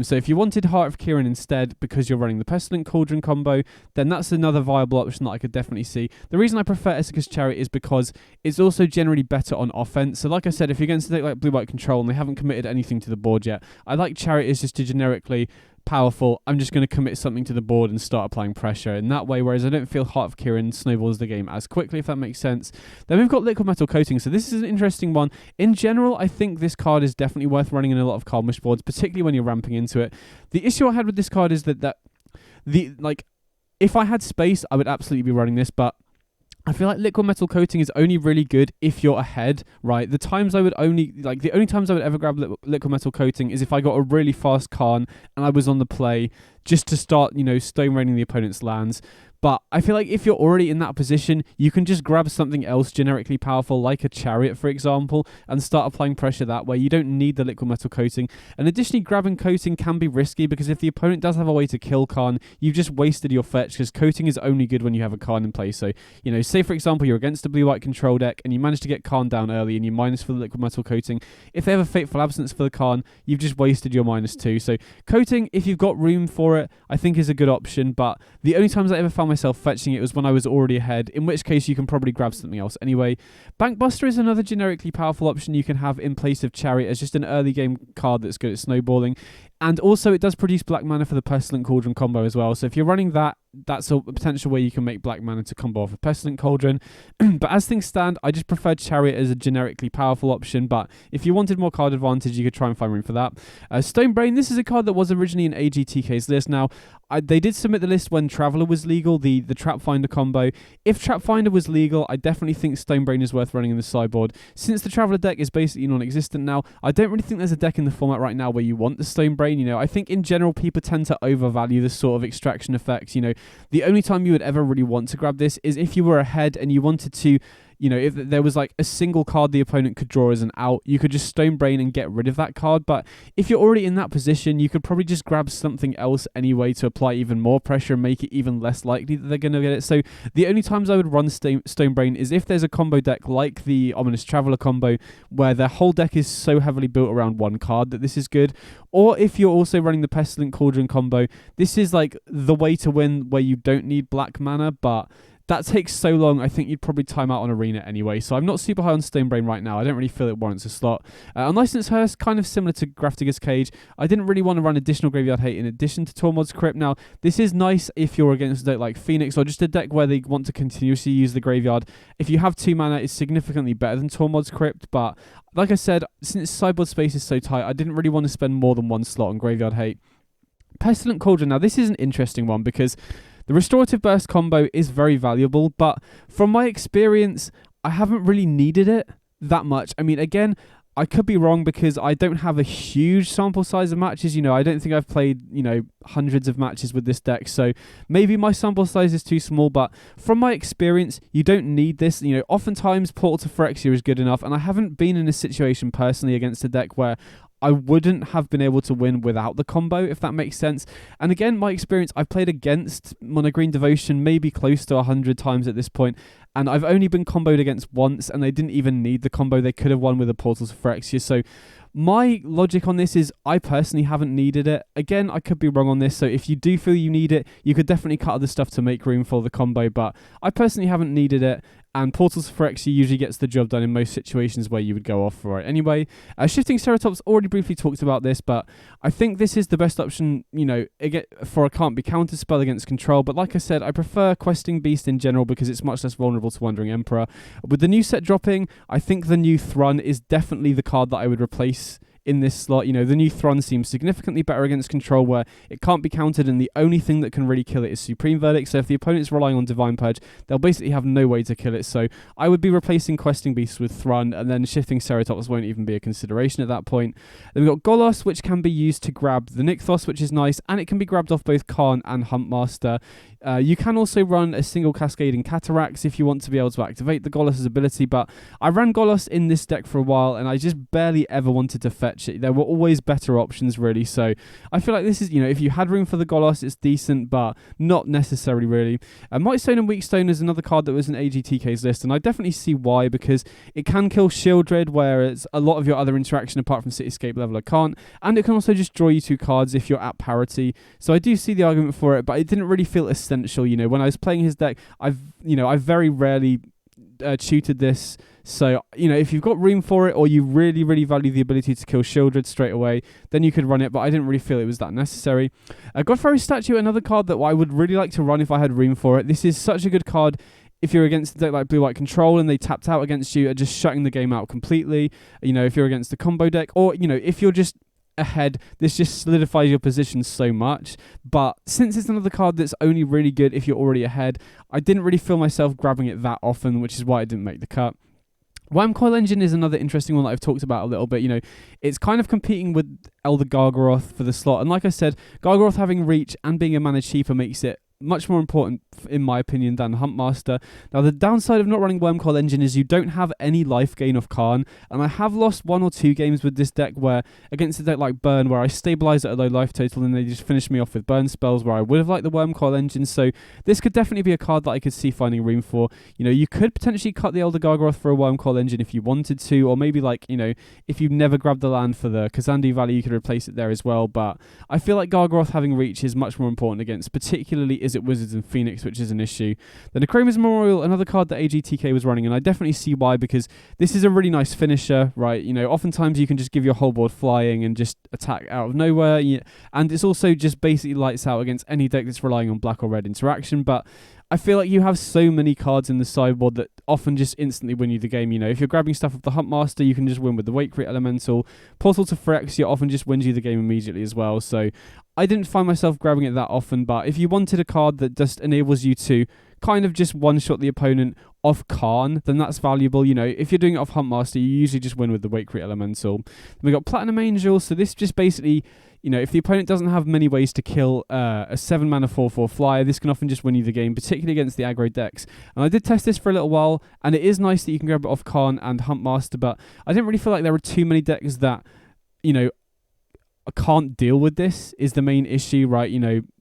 So if you wanted Heart of Kirin instead, because you're running the Pestilent Cauldron combo, then that's another viable option that I could definitely see. The reason I prefer Esseka's Chariot is because it's also generally better on offense. So like I said, if you're against a deck like Blue-White Control and they haven't committed anything to the board yet, I like Chariot is just a generically powerful, I'm just going to commit something to the board and start applying pressure in that way, whereas I don't feel Heart of Kirin snowballs the game as quickly, if that makes sense. Then we've got Liquid Metal Coating, so this is an interesting one. In general, I think this card is definitely worth running in a lot of card Wishboards, particularly when you're ramping into it. The issue I had with this card is that if I had space, I would absolutely be running this, but I feel like Liquid Metal Coating is only really good if you're ahead, right? The only times I would ever grab Liquid Metal Coating is if I got a really fast Khan and I was on the play just to start, you know, stone raining the opponent's lands. But I feel like if you're already in that position, you can just grab something else generically powerful, like a Chariot, for example, and start applying pressure that way. You don't need the Liquid Metal Coating. And additionally, grabbing Coating can be risky, because if the opponent does have a way to kill Khan, you've just wasted your fetch, because Coating is only good when you have a Khan in play. So, you know, say for example, you're against a Blue-White Control deck, and you manage to get Khan down early, and you minus for the Liquid Metal Coating. If they have a Fateful Absence for the Khan, you've just wasted your -2. So Coating, if you've got room for it, I think is a good option, but the only times I ever found myself fetching it was when I was already ahead, in which case you can probably grab something else anyway. Bankbuster is another generically powerful option you can have in place of Chariot as just an early game card that's good at snowballing. And also it does produce black mana for the Pestilent Cauldron combo as well. So if you're running that, that's a potential way you can make black mana to combo off a Pestilent Cauldron. But as things stand, I just prefer Chariot as a generically powerful option. But if you wanted more card advantage, you could try and find room for that. Stonebrain, this is a card that was originally in agtk's list. Now, they did submit the list when Traveler was legal, the Trap Finder combo. If Trap Finder was legal, I definitely think Stonebrain is worth running in the sideboard. Since the Traveler deck is basically non-existent now, I don't really think there's a deck in the format right now where you want the Stonebrain. You know, I think in general people tend to overvalue this sort of extraction effects. You know, the only time you would ever really want to grab this is if you were ahead and you wanted to, you know, if there was like a single card the opponent could draw as an out, you could just Stonebrain and get rid of that card. But if you're already in that position, you could probably just grab something else anyway to apply even more pressure and make it even less likely that they're going to get it. So the only times I would run Stonebrain is if there's a combo deck like the Ominous Traveler combo, where their whole deck is so heavily built around one card that this is good. Or if you're also running the Pestilent Cauldron combo, this is like the way to win where you don't need black mana, but that takes so long, I think you'd probably time out on Arena anyway. So I'm not super high on Stonebrain right now. I don't really feel it warrants a slot. Unlicensed Hearse, kind of similar to Grafdigger's Cage. I didn't really want to run additional graveyard hate in addition to Tormod's Crypt. Now, this is nice if you're against a deck like Phoenix, or just a deck where they want to continuously use the graveyard. If you have 2 mana, it's significantly better than Tormod's Crypt, but like I said, since sideboard space is so tight, I didn't really want to spend more than 1 slot on graveyard hate. Pestilent Cauldron, now this is an interesting one, because the Restorative Burst combo is very valuable, but from my experience, I haven't really needed it that much. I mean, again, I could be wrong because I don't have a huge sample size of matches. I don't think I've played, hundreds of matches with this deck. So maybe my sample size is too small, but from my experience, you don't need this. Oftentimes Portal to Phyrexia is good enough, and I haven't been in a situation personally against a deck where I wouldn't have been able to win without the combo, if that makes sense. And again, my experience, I've played against Mono Green Devotion maybe close to 100 times at this point, and I've only been comboed against once, and they didn't even need the combo. They could have won with a Portal to Phyrexia. So my logic on this is I personally haven't needed it. Again, I could be wrong on this, so if you do feel you need it, you could definitely cut other stuff to make room for the combo, but I personally haven't needed it. And Portal to Phyrexia usually gets the job done in most situations where you would go off for it. Anyway, Shifting Ceratops, already briefly talked about this, but I think this is the best option, for a can't be countered spell against control. But like I said, I prefer Questing Beast in general because it's much less vulnerable to Wandering Emperor. With the new set dropping, I think the new Thrun is definitely the card that I would replace in this slot. The new Thrun seems significantly better against control where it can't be countered, and the only thing that can really kill it is Supreme Verdict. So if the opponent's relying on Divine Purge, they'll basically have no way to kill it. So I would be replacing Questing Beast with Thrun, and then Shifting Ceratops won't even be a consideration at that point. Then we've got Golos, which can be used to grab the Nykthos, which is nice, and it can be grabbed off both Khan and Huntmaster. You can also run a single Cascading Cataracts if you want to be able to activate the Golos' ability, but I ran Golos in this deck for a while, and I just barely ever wanted to fetch it. There were always better options, really, so I feel like this is, if you had room for the Golos, it's decent, but not necessarily, really. Might Stone and Weak Stone is another card that was in AGTK's list, and I definitely see why, because it can kill Shieldred, whereas a lot of your other interaction, apart from Cityscape Leveler, can't, and it can also just draw you 2 cards if you're at parity, so I do see the argument for it, but it didn't really feel essential. When I was playing his deck, I've very rarely tutored this. So, if you've got room for it, or you really, really value the ability to kill Shieldred straight away, then you could run it, but I didn't really feel it was that necessary. Godfaro's Statue, another card that I would really like to run if I had room for it. This is such a good card if you're against a deck like Blue-White Control and they tapped out against you, just shutting the game out completely. If you're against a combo deck, or, if you're just ahead, this just solidifies your position so much. But since it's another card that's only really good if you're already ahead, I didn't really feel myself grabbing it that often, which is why I didn't make the cut. Wham Coil Engine is another interesting one that I've talked about a little bit. It's kind of competing with Elder Gargaroth for the slot, and like I said, Gargaroth having reach and being a mana cheaper makes it much more important, in my opinion, than Huntmaster. Now, the downside of not running Wormcoil Engine is you don't have any life gain off Khan, and I have lost 1 or 2 games with this deck where, against a deck like Burn, where I stabilise at a low life total and they just finish me off with Burn spells where I would have liked the Wormcoil Engine, so this could definitely be a card that I could see finding room for. You could potentially cut the Elder Gargaroth for a Wormcoil Engine if you wanted to, or maybe if you've never grabbed the land for the Kazandu Valley, you could replace it there as well, but I feel like Gargaroth having reach is much more important against, particularly Izzet Wizards and Phoenix, which is an issue. Then Akroma's Memorial, another card that AGTK was running, and I definitely see why, because this is a really nice finisher, right? Oftentimes you can just give your whole board flying and just attack out of nowhere, and it's also just basically lights out against any deck that's relying on black or red interaction, but I feel like you have so many cards in the sideboard that often just instantly win you the game. If you're grabbing stuff off the Huntmaster, you can just win with the Wakefree Elemental. Portal to Phyrexia often just wins you the game immediately as well, so I didn't find myself grabbing it that often, but if you wanted a card that just enables you to kind of just one-shot the opponent off Khan, then that's valuable. If you're doing it off Huntmaster, you usually just win with the Wakefree Elemental. Then we got Platinum Angel, so this just basically, if the opponent doesn't have many ways to kill a 7-mana 4/4 flyer, this can often just win you the game, particularly against the aggro decks. And I did test this for a little while, and it is nice that you can grab it off Khan and Huntmaster, but I didn't really feel like there were too many decks that, I can't deal with this is the main issue, right?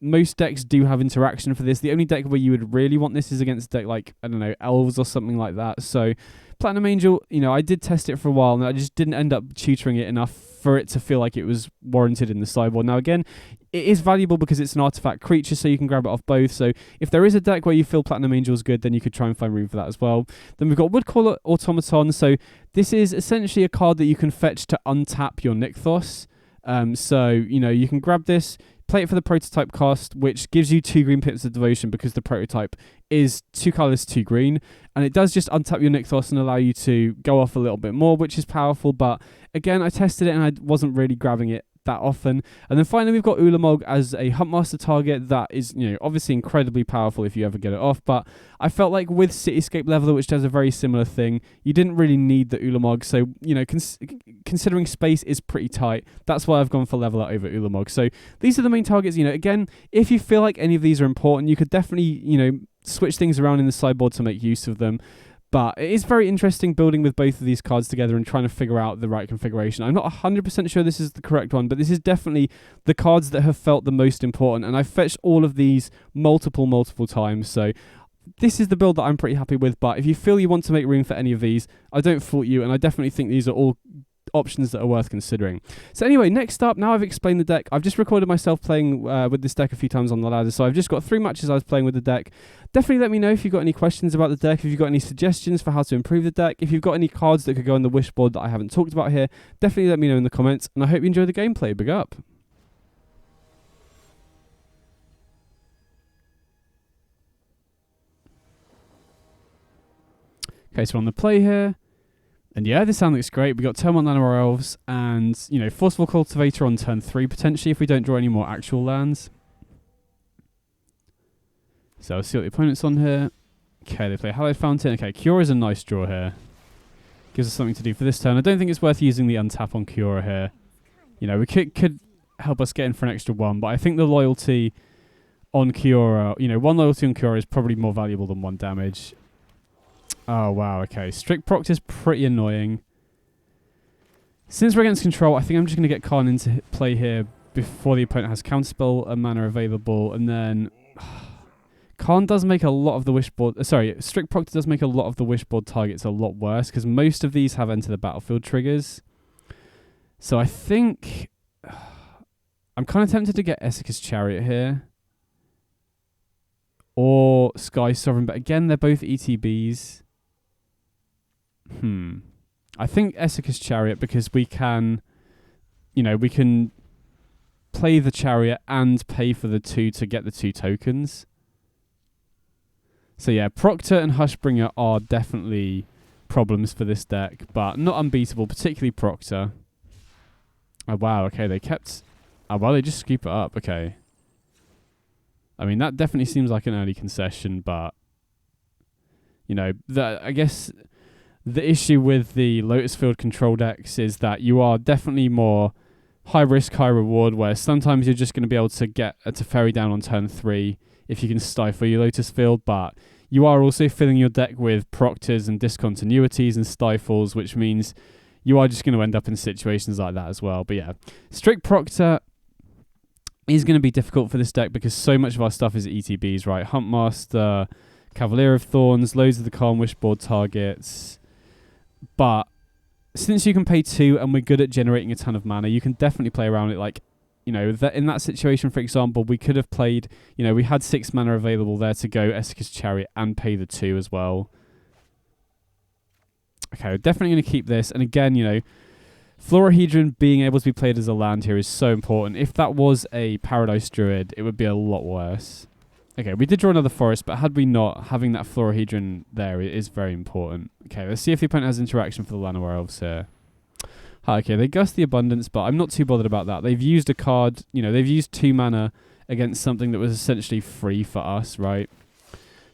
Most decks do have interaction for this. The only deck where you would really want this is against a deck like, I don't know, Elves or something like that. So Platinum Angel, I did test it for a while and I just didn't end up tutoring it enough for it to feel like it was warranted in the sideboard. Now again, it is valuable because it's an artifact creature, so you can grab it off both. So if there is a deck where you feel Platinum Angel is good, then you could try and find room for that as well. Then we've got Woodcaller Automaton. So this is essentially a card that you can fetch to untap your Nykthos. So, you can grab this, play it for the prototype cost, which gives you 2 green pips of devotion because the prototype is 2 colors, 2 green, and it does just untap your Nykthos and allow you to go off a little bit more, which is powerful. But again, I tested it and I wasn't really grabbing it that often. And then finally, we've got Ulamog as a Huntmaster target that is, obviously incredibly powerful if you ever get it off. But I felt like with Cityscape Leveler, which does a very similar thing, you didn't really need the Ulamog. So, considering space is pretty tight, that's why I've gone for Leveler over Ulamog. So these are the main targets. Again, if you feel like any of these are important, you could definitely, switch things around in the sideboard to make use of them. But it is very interesting building with both of these cards together and trying to figure out the right configuration. I'm not 100% sure this is the correct one, but this is definitely the cards that have felt the most important. And I've fetched all of these multiple times. So this is the build that I'm pretty happy with. But if you feel you want to make room for any of these, I don't fault you. And I definitely think these are all options that are worth considering. So anyway, next up, now I've explained the deck. I've just recorded myself playing with this deck a few times on the ladder, so I've just got 3 matches I was playing with the deck. Definitely let me know if you've got any questions about the deck, if you've got any suggestions for how to improve the deck, if you've got any cards that could go on the Wishboard that I haven't talked about here. Definitely let me know in the comments, and I hope you enjoy the gameplay. Big up. Okay, so we're on the play here. And yeah, this sound looks great. We got turn 1 Llanowar Elves and, Forceful Cultivator on turn 3 potentially if we don't draw any more actual lands. So I'll see what the opponent's on here. Okay, they play Hallowed Fountain. Okay, Cure is a nice draw here. Gives us something to do for this turn. I don't think it's worth using the untap on Cure here. We could help us get in for an extra 1, but I think the loyalty on Cure, 1 loyalty on Cure is probably more valuable than 1 damage. Oh, wow, okay. Strict Proct is pretty annoying. Since we're against control, I think I'm just going to get Karn into play here before the opponent has Counterspell and mana available, and then Karn does make a lot of the Wishboard... Strict Proct does make a lot of the Wishboard targets a lot worse, because most of these have Enter the Battlefield triggers. So I think... I'm kind of tempted to get Esika's Chariot here. Or Sky Sovereign, but again, they're both ETBs. I think Esika's Chariot because we can, we can play the Chariot and pay for the 2 to get the 2 tokens. So yeah, Proctor and Hushbringer are definitely problems for this deck, but not unbeatable, particularly Proctor. Oh wow, okay, they kept... Oh wow, they just scoop it up, okay. I mean, that definitely seems like an early concession, but, I guess the issue with the Lotus Field control decks is that you are definitely more high risk, high reward, where sometimes you're just going to be able to get a Teferi down on turn 3 if you can stifle your Lotus Field, but you are also filling your deck with Proctors and discontinuities and stifles, which means you are just going to end up in situations like that as well. But yeah, Strict Proctor is going to be difficult for this deck because so much of our stuff is ETBs, right? Huntmaster, Cavalier of Thorns, loads of the Calm Wishboard targets. But since you can pay 2 and we're good at generating a ton of mana, you can definitely play around it. Like, that in that situation, for example, we could have played, we had 6 mana available there to go Esika's Chariot and pay the 2 as well. Okay, we're definitely going to keep this. And again, Florahedron being able to be played as a land here is so important. If that was a Paradise Druid, it would be a lot worse. Okay, we did draw another forest, but had we not, having that Florahedron there is very important. Okay, let's see if the opponent has interaction for the Llanowar Elves here. Okay, they Gust the Abundance, but I'm not too bothered about that. They've used a card, they've used 2 mana against something that was essentially free for us, right?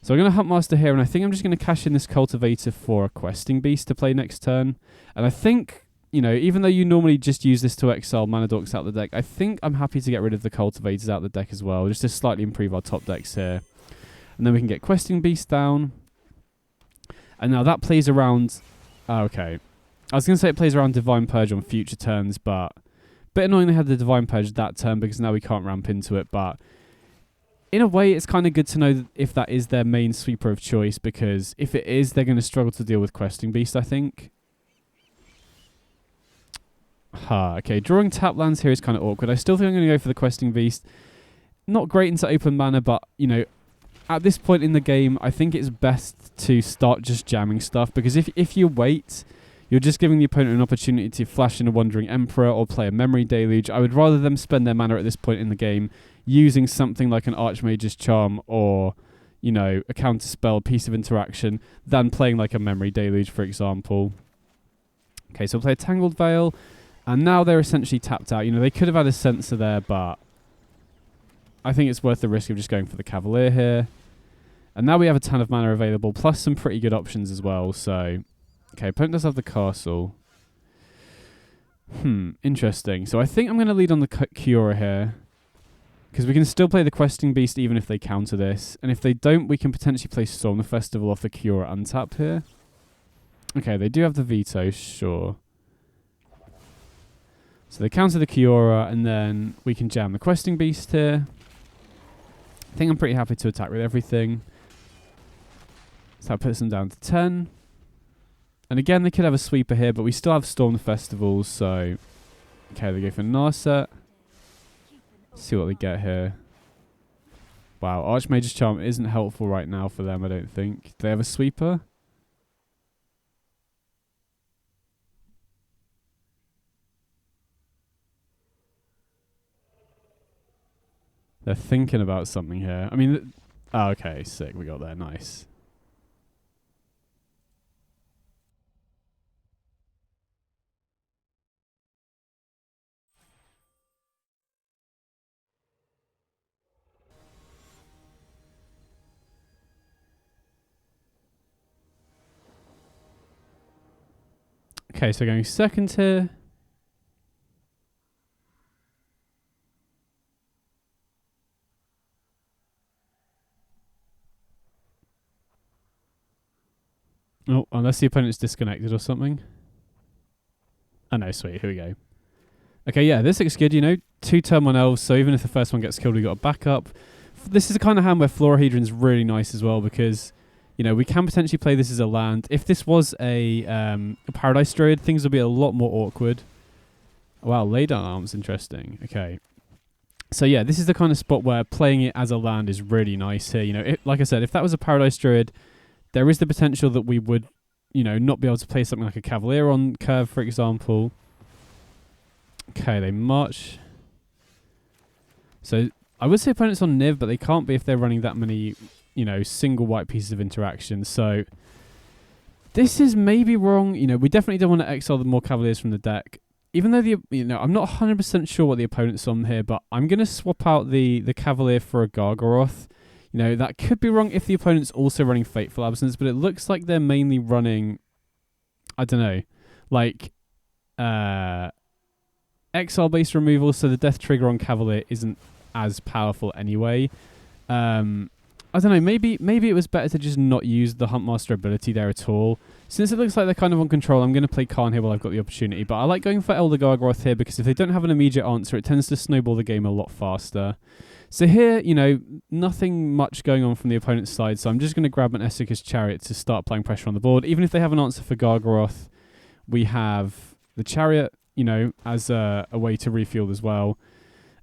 So I'm going to Huntmaster here, and I think I'm just going to cash in this Cultivator for a Questing Beast to play next turn. And I think... even though you normally just use this to exile Mana Dorks out of the deck, I think I'm happy to get rid of the Cultivators out of the deck as well, just to slightly improve our top decks here. And then we can get Questing Beast down. And now that plays around... Oh, okay. I was going to say it plays around Divine Purge on future turns, but... A bit annoying they had the Divine Purge that turn because now we can't ramp into it, but... In a way, it's kind of good to know if that is their main sweeper of choice, because if it is, they're going to struggle to deal with Questing Beast, I think. Okay, drawing tap lands here is kind of awkward. I still think I'm going to go for the Questing Beast. Not great into open mana, but, at this point in the game, I think it's best to start just jamming stuff, because if you wait, you're just giving the opponent an opportunity to flash in a Wandering Emperor or play a Memory Deluge. I would rather them spend their mana at this point in the game using something like an Archmage's Charm or, a Counterspell, Piece of Interaction, than playing like a Memory Deluge, for example. Okay, so we'll play a Tangled Veil. And now they're essentially tapped out. You know, they could have had a Sensor there, but I think it's worth the risk of just going for the Cavalier here. And now we have a ton of mana available, plus some pretty good options as well. So, okay, opponent does have the castle. Interesting. So I think I'm going to lead on the Kiora here, because we can still play the Questing Beast even if they counter this. And if they don't, we can potentially play Storm the Festival off the Kiora untap here. Okay, they do have the veto, sure. So they counter the Kiora, and then we can jam the Questing Beast here. I think I'm pretty happy to attack with everything. So that puts them down to 10. And again, they could have a sweeper here, but we still have Storm the Festival, so... Okay, they go for Narset. See what they get here. Wow, Archmage's Charm isn't helpful right now for them, I don't think. Do they have a sweeper? They're thinking about something here. I mean... Oh, okay, sick. We got there. Nice. Okay, so going second here. Oh, unless the opponent's disconnected or something. Oh no, sweet, here we go. Okay, yeah, this looks good, you know. 2 turn 1 elves, so even if the first one gets killed, we got a backup. This is the kind of hand where Florahedron's really nice as well, because, you know, we can potentially play this as a land. If this was a Paradise Druid, things would be a lot more awkward. Wow, Laydown Arms, interesting. Okay. So yeah, this is the kind of spot where playing it as a land is really nice here. You know, like I said, if that was a Paradise Druid, there is the potential that we would, you know, not be able to play something like a Cavalier on curve, for example. Okay, they march. So I would say opponents on Niv, but they can't be if they're running that many, you know, single white pieces of interaction. So this is maybe wrong. You know, we definitely don't want to exile the more Cavaliers from the deck. Even though I'm not 100% sure what the opponent's on here, but I'm going to swap out the Cavalier for a Gargaroth. You know, that could be wrong if the opponent's also running Fateful Absence, but it looks like they're mainly running, I don't know, like exile-based removal, so the death trigger on Cavalier isn't as powerful anyway. I don't know, maybe it was better to just not use the Huntmaster ability there at all. Since it looks like they're kind of on control, I'm going to play Khan here while I've got the opportunity, but I like going for Elder Gargaroth here because if they don't have an immediate answer, it tends to snowball the game a lot faster. So here, you know, nothing much going on from the opponent's side, so I'm just going to grab an Esika's Chariot to start applying pressure on the board. Even if they have an answer for Gargaroth, we have the Chariot, you know, as a way to refuel as well.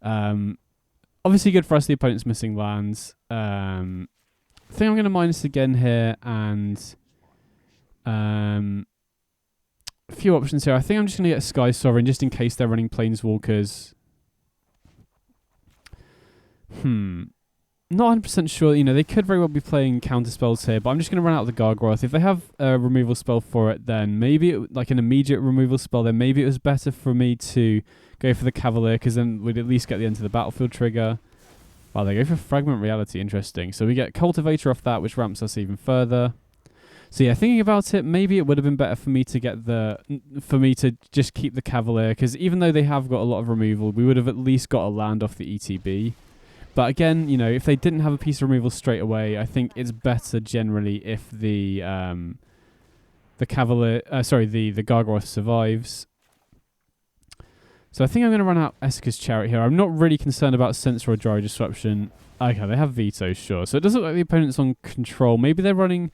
Obviously good for us, the opponent's missing lands. I think I'm going to minus again here, and a few options here. I think I'm just going to get Sky Sovereign just in case they're running Planeswalkers. Not 100% sure. You know, they could very well be playing counter spells here, but I'm just going to run out the Gargaroth. If they have a removal spell for it, then maybe like an immediate removal spell, then maybe it was better for me to go for the Cavalier, because then we'd at least get the end of the battlefield trigger. Wow, they go for Fragment Reality. Interesting. So we get Cultivator off that, which ramps us even further. So yeah, thinking about it, maybe it would have been better for me to just keep the Cavalier, because even though they have got a lot of removal, we would have at least got a land off the ETB. But again, you know, if they didn't have a piece of removal straight away, I think it's better generally if the Cavalier, the Gargaroth survives. So I think I'm going to run out Esika's Chariot here. I'm not really concerned about Sensor or Dry Disruption. Okay, they have Veto, sure. So it doesn't look like the opponent's on control. Maybe they're running,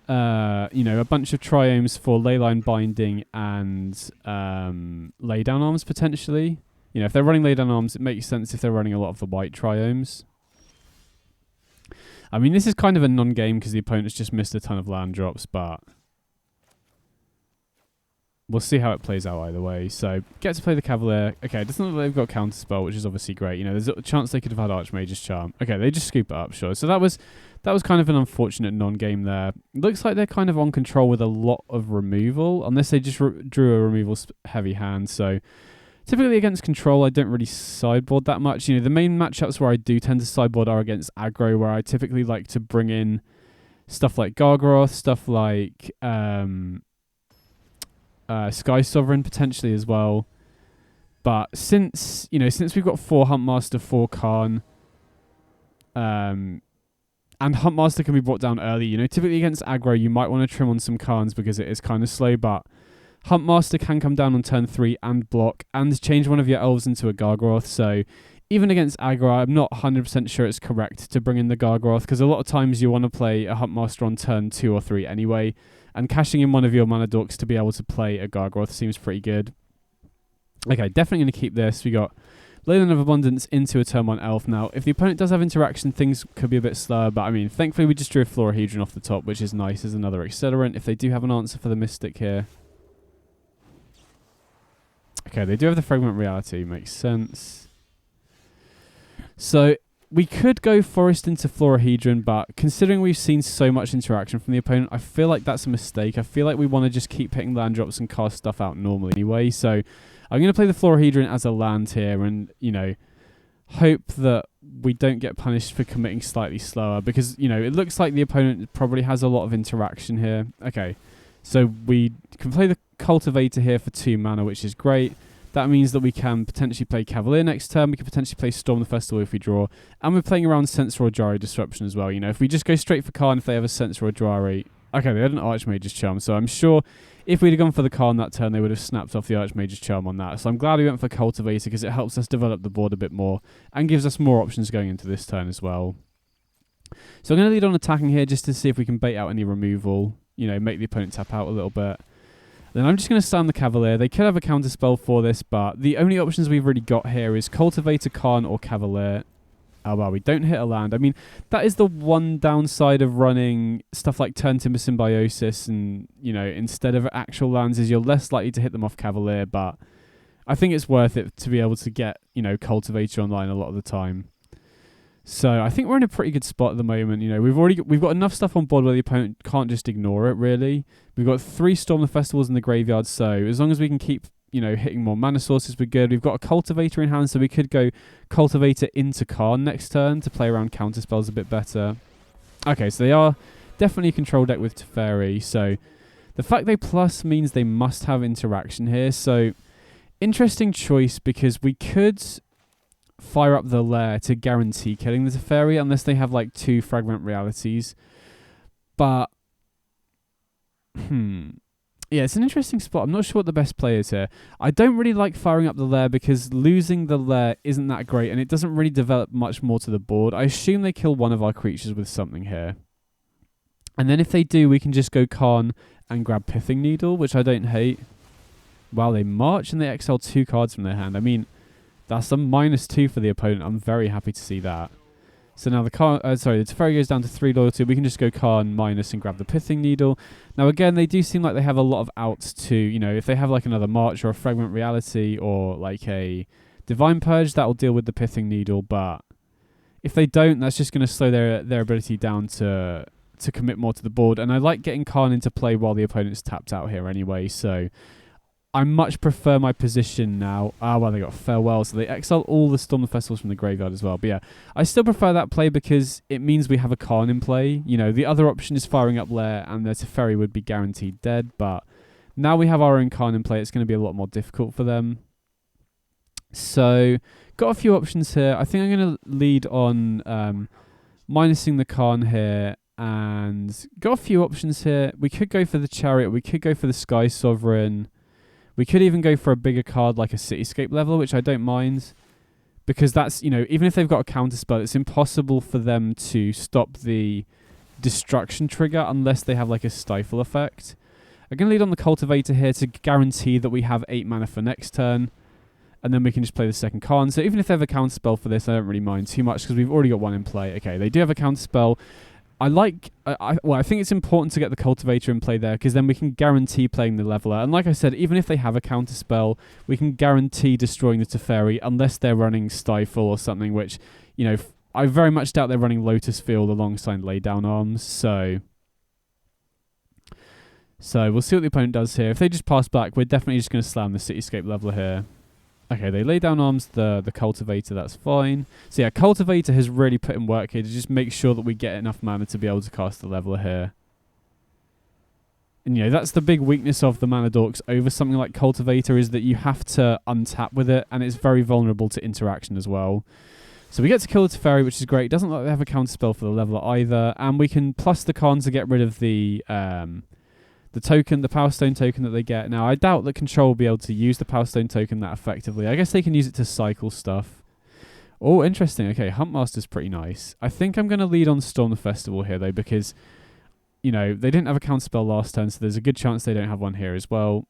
you know, a bunch of Triomes for Leyline Binding and Laydown Arms potentially. You know, if they're running Laydown Arms, it makes sense if they're running a lot of the white Triomes. I mean, this is kind of a non-game because the opponent's just missed a ton of land drops, but we'll see how it plays out either way. So, get to play the Cavalier. Okay, it doesn't look like they've got Counterspell, which is obviously great. You know, there's a chance they could have had Archmage's Charm. Okay, they just scoop it up, sure. So that was kind of an unfortunate non-game there. Looks like they're kind of on control with a lot of removal, unless they just drew a removal-heavy hand. So, typically against control, I don't really sideboard that much. You know, the main matchups where I do tend to sideboard are against aggro, where I typically like to bring in stuff like Gargaroth, stuff like Sky Sovereign potentially as well. But since we've got 4 Huntmaster, 4 Khan, and Huntmaster can be brought down early, you know, typically against aggro you might want to trim on some Khans because it is kind of slow, but Huntmaster can come down on turn 3 and block and change one of your elves into a Gargaroth. So even against aggro, I'm not 100% sure it's correct to bring in the Gargaroth, because a lot of times you want to play a Huntmaster on turn 2 or 3 anyway, and cashing in one of your mana dorks to be able to play a Gargaroth seems pretty good. Okay, definitely going to keep this. We got Leyland of Abundance into a turn 1 elf. Now, if the opponent does have interaction, things could be a bit slower, but I mean, thankfully we just drew a Florahedron off the top, which is nice as another accelerant if they do have an answer for the Mystic here. Okay, they do have the Fragment Reality, makes sense. So, we could go Forest into Florahedron, but considering we've seen so much interaction from the opponent, I feel like that's a mistake. I feel like we want to just keep hitting land drops and cast stuff out normally anyway. So I'm going to play the Florahedron as a land here and, you know, hope that we don't get punished for committing slightly slower, because, you know, it looks like the opponent probably has a lot of interaction here. Okay, so we can play the Cultivator here for 2 mana, which is great. That means that we can potentially play Cavalier next turn. We can potentially play Storm the Festival if we draw. And we're playing around Censor or Jari Disruption as well. You know, if we just go straight for Khan, if they have a Censor or Jari... Okay, they had an Archmage's Charm, so I'm sure if we'd have gone for the Khan that turn, they would have snapped off the Archmage's Charm on that. So I'm glad we went for Cultivator, because it helps us develop the board a bit more and gives us more options going into this turn as well. So I'm going to lead on attacking here just to see if we can bait out any removal. You know, make the opponent tap out a little bit. Then I'm just going to stand the Cavalier. They could have a counter spell for this, but the only options we've really got here is Cultivator, Khan, or Cavalier. Oh, well, we don't hit a land. I mean, that is the one downside of running stuff like Turn Timber Symbiosis and, you know, instead of actual lands, is you're less likely to hit them off Cavalier, but I think it's worth it to be able to get, you know, Cultivator online a lot of the time. So I think we're in a pretty good spot at the moment. You know, we've got enough stuff on board where the opponent can't just ignore it, really. We've got 3 Storm the Festivals in the graveyard, so as long as we can keep, you know, hitting more mana sources, we're good. We've got a Cultivator in hand, so we could go Cultivator into Khan next turn to play around counterspells a bit better. Okay, so they are definitely a control deck with Teferi, so the fact they plus means they must have interaction here. So interesting choice, because we could fire up the Lair to guarantee killing the Teferi unless they have like 2 Fragment Realities. But yeah, it's an interesting spot. I'm not sure what the best play is here. I don't really like firing up the Lair because losing the Lair isn't that great and it doesn't really develop much more to the board. I assume they kill one of our creatures with something here. And then if they do, we can just go Khan and grab Pithing Needle, which I don't hate. Wow, they march and they exile 2 cards from their hand. I mean, that's a -2 for the opponent. I'm very happy to see that. So now the Teferi goes down to 3 loyalty. We can just go Khan minus and grab the Pithing Needle. Now again, they do seem like they have a lot of outs to, you know, if they have like another March or a Fragment Reality or like a Divine Purge, that will deal with the Pithing Needle. But if they don't, that's just going to slow their ability down to commit more to the board. And I like getting Khan into play while the opponent's tapped out here anyway. So I much prefer my position now. Ah, well, they got Farewell, so they exile all the Storm the Festivals from the graveyard as well. But yeah, I still prefer that play because it means we have a Khan in play. You know, the other option is firing up Lair, and the Teferi would be guaranteed dead. But now we have our own Khan in play, it's going to be a lot more difficult for them. So, got a few options here. I think I'm going to lead on minusing the Khan here, and got a few options here. We could go for the Chariot, we could go for the Sky Sovereign. We could even go for a bigger card like a Cityscape Leveler, which I don't mind. Because that's, you know, even if they've got a counterspell, it's impossible for them to stop the destruction trigger unless they have like a Stifle effect. I'm going to lead on the Cultivator here to guarantee that we have 8 mana for next turn. And then we can just play the second Khan. So even if they have a counterspell for this, I don't really mind too much because we've already got one in play. Okay, they do have a counterspell. I think it's important to get the cultivator in play there, because then we can guarantee playing the leveler. And like I said, even if they have a counter spell, we can guarantee destroying the Teferi unless they're running Stifle or something, which, you know, I very much doubt they're running Lotus Field alongside Lay Down Arms. So we'll see what the opponent does here. If they just pass back, we're definitely just going to slam the Cityscape leveler here. Okay, they lay down arms the cultivator, that's fine. So yeah, cultivator has really put in work here to just make sure that we get enough mana to be able to cast the leveler here. And you know, that's the big weakness of the mana dorks over something like cultivator, is that you have to untap with it, and it's very vulnerable to interaction as well. So we get to kill the Teferi, which is great. It doesn't look like they have a counter spell for the leveler either, and we can plus the con to get rid of the token, the Power Stone token that they get. Now, I doubt that Control will be able to use the Power Stone token that effectively. I guess they can use it to cycle stuff. Oh, interesting. Okay, Huntmaster's pretty nice. I think I'm going to lead on Storm the Festival here, though, because, you know, they didn't have a counterspell last turn, so there's a good chance they don't have one here as well.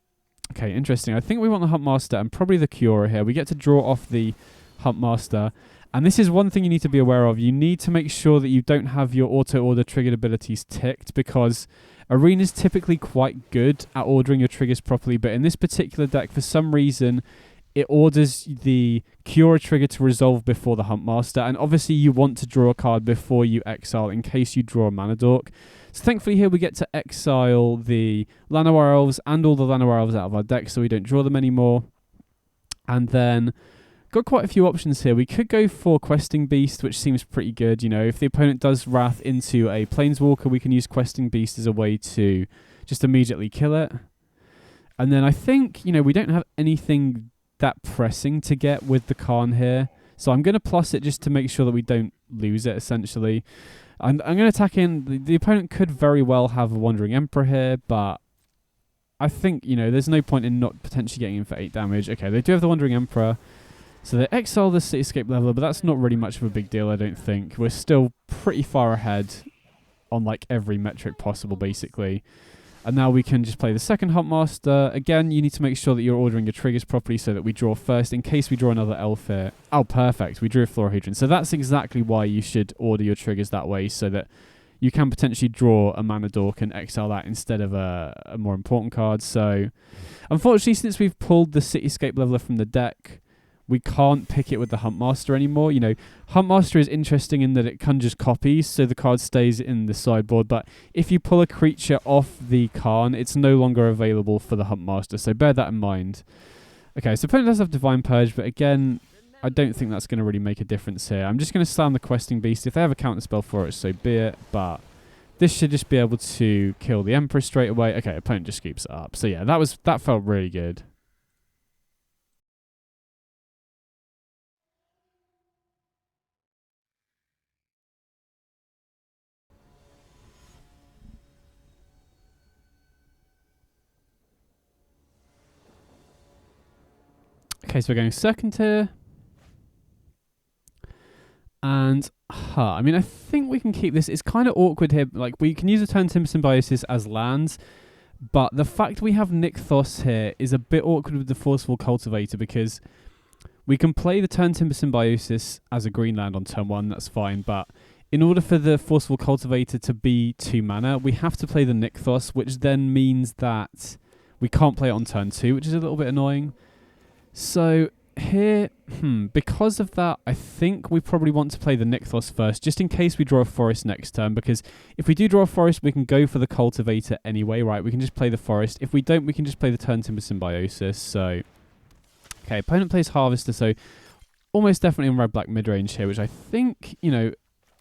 Okay, interesting. I think we want the Huntmaster and probably the Cura here. We get to draw off the Huntmaster. And this is one thing you need to be aware of. You need to make sure that you don't have your auto-order triggered abilities ticked, because Arena's typically quite good at ordering your triggers properly, but in this particular deck, for some reason, it orders the Cura trigger to resolve before the Huntmaster, and obviously you want to draw a card before you exile in case you draw a Mana Dork. So thankfully here we get to exile the Llanowar Elves and all the Llanowar Elves out of our deck, so we don't draw them anymore. And then got quite a few options here. We could go for Questing Beast, which seems pretty good. You know, if the opponent does Wrath into a Planeswalker, we can use Questing Beast as a way to just immediately kill it. And then I think, you know, we don't have anything that pressing to get with the Khan here. So I'm going to plus it just to make sure that we don't lose it, essentially. I'm going to attack in. The opponent could very well have a Wandering Emperor here, but I think, you know, there's no point in not potentially getting in for 8 damage. Okay, they do have the Wandering Emperor. So they exile the Cityscape leveler, but that's not really much of a big deal, I don't think. We're still pretty far ahead on like every metric possible, basically. And now we can just play the second Huntmaster. Again, you need to make sure that you're ordering your triggers properly so that we draw first, in case we draw another elf here. Oh, perfect. We drew a Florahedron. So that's exactly why you should order your triggers that way, so that you can potentially draw a Mana Dork and exile that instead of a more important card. So, unfortunately, since we've pulled the Cityscape leveler from the deck, we can't pick it with the Huntmaster anymore. You know, Huntmaster is interesting in that it conjures copies, so the card stays in the sideboard. But if you pull a creature off the Khan, it's no longer available for the Huntmaster. So bear that in mind. Okay, so opponent does have Divine Purge, but again, I don't think that's going to really make a difference here. I'm just going to slam the Questing Beast. If they have a counter spell for it, so be it. But this should just be able to kill the Emperor straight away. Okay, opponent just scoops it up. So yeah, that felt really good. Okay, so we're going second tier. And, I mean, I think we can keep this. It's kind of awkward here. Like, we can use a Turn Timber Symbiosis as lands, but the fact we have Nykthos here is a bit awkward with the Forceful Cultivator, because we can play the Turn Timber Symbiosis as a green land on turn 1, that's fine, but in order for the Forceful Cultivator to be 2 mana, we have to play the Nykthos, which then means that we can't play it on turn 2, which is a little bit annoying. So here, because of that, I think we probably want to play the Nykthos first, just in case we draw a forest next turn, because if we do draw a forest, we can go for the Cultivator anyway, right? We can just play the forest. If we don't, we can just play the Turn Timber Symbiosis. So, okay, opponent plays Harvester, so almost definitely in red-black midrange here, which I think, you know,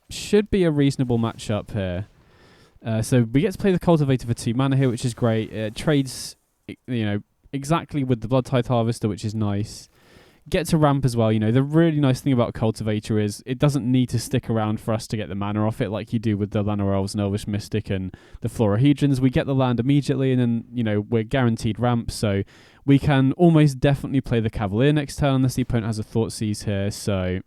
should be a reasonable matchup here. So we get to play the Cultivator for 2 mana here, which is great. It trades, you know, exactly with the Bloodtithe Harvester, which is nice. Get to ramp as well. You know, the really nice thing about Cultivator is it doesn't need to stick around for us to get the mana off it like you do with the Llanowar Elves and Elvish Mystic and the Florahedrons. We get the land immediately, and then, you know, we're guaranteed ramp, so we can almost definitely play the Cavalier next turn unless the opponent has a Thoughtseize here. So,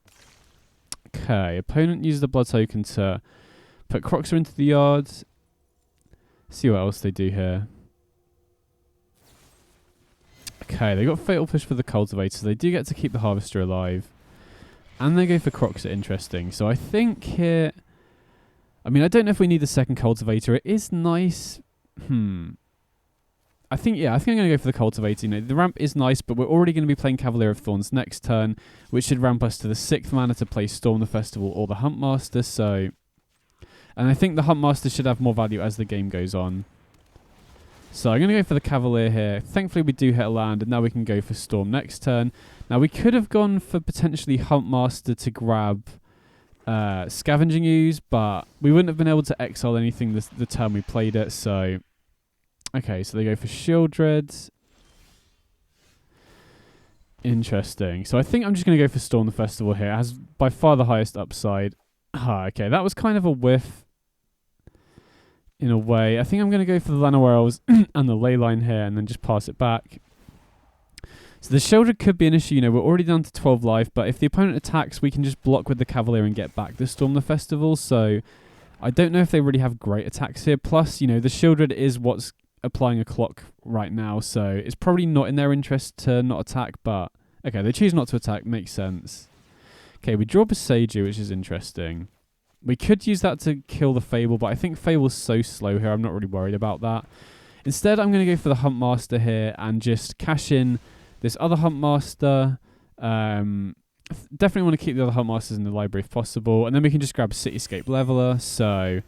okay, opponent uses the blood token to put Croxer into the yard. See what else they do here. Okay, they got Fatal Push for the Cultivator, so they do get to keep the Harvester alive. And they go for Croxer, interesting. So I think here, I mean, I don't know if we need the second cultivator. It is nice. I think I'm going to go for the cultivator. You know, the ramp is nice, but we're already going to be playing Cavalier of Thorns next turn, which should ramp us to the 6th mana to play Storm the Festival or the Huntmaster. So, and I think the Huntmaster should have more value as the game goes on. So I'm going to go for the Cavalier here. Thankfully, we do hit a land, and now we can go for Storm next turn. Now, we could have gone for potentially Huntmaster to grab Scavenging Ooze, but we wouldn't have been able to exile anything the turn we played it, so... Okay, so they go for Shieldred. Interesting. So I think I'm just going to go for Storm the Festival here. It has by far the highest upside. Okay, that was kind of a whiff in a way. I think I'm going to go for the Llanowar and the Leyline here and then just pass it back. So the Shieldred could be an issue. You know, we're already down to 12 life, but if the opponent attacks, we can just block with the Cavalier and get back the Storm the Festival. So I don't know if they really have great attacks here. Plus, you know, the Shieldred is what's applying a clock right now, so it's probably not in their interest to not attack, but okay, they choose not to attack, makes sense. Okay, we draw Boseiju, which is interesting. We could use that to kill the Fable, but I think Fable's so slow here, I'm not really worried about that. Instead, I'm going to go for the Huntmaster here and just cash in this other Huntmaster. Definitely want to keep the other Huntmasters in the library if possible, and then we can just grab Cityscape Leveler, so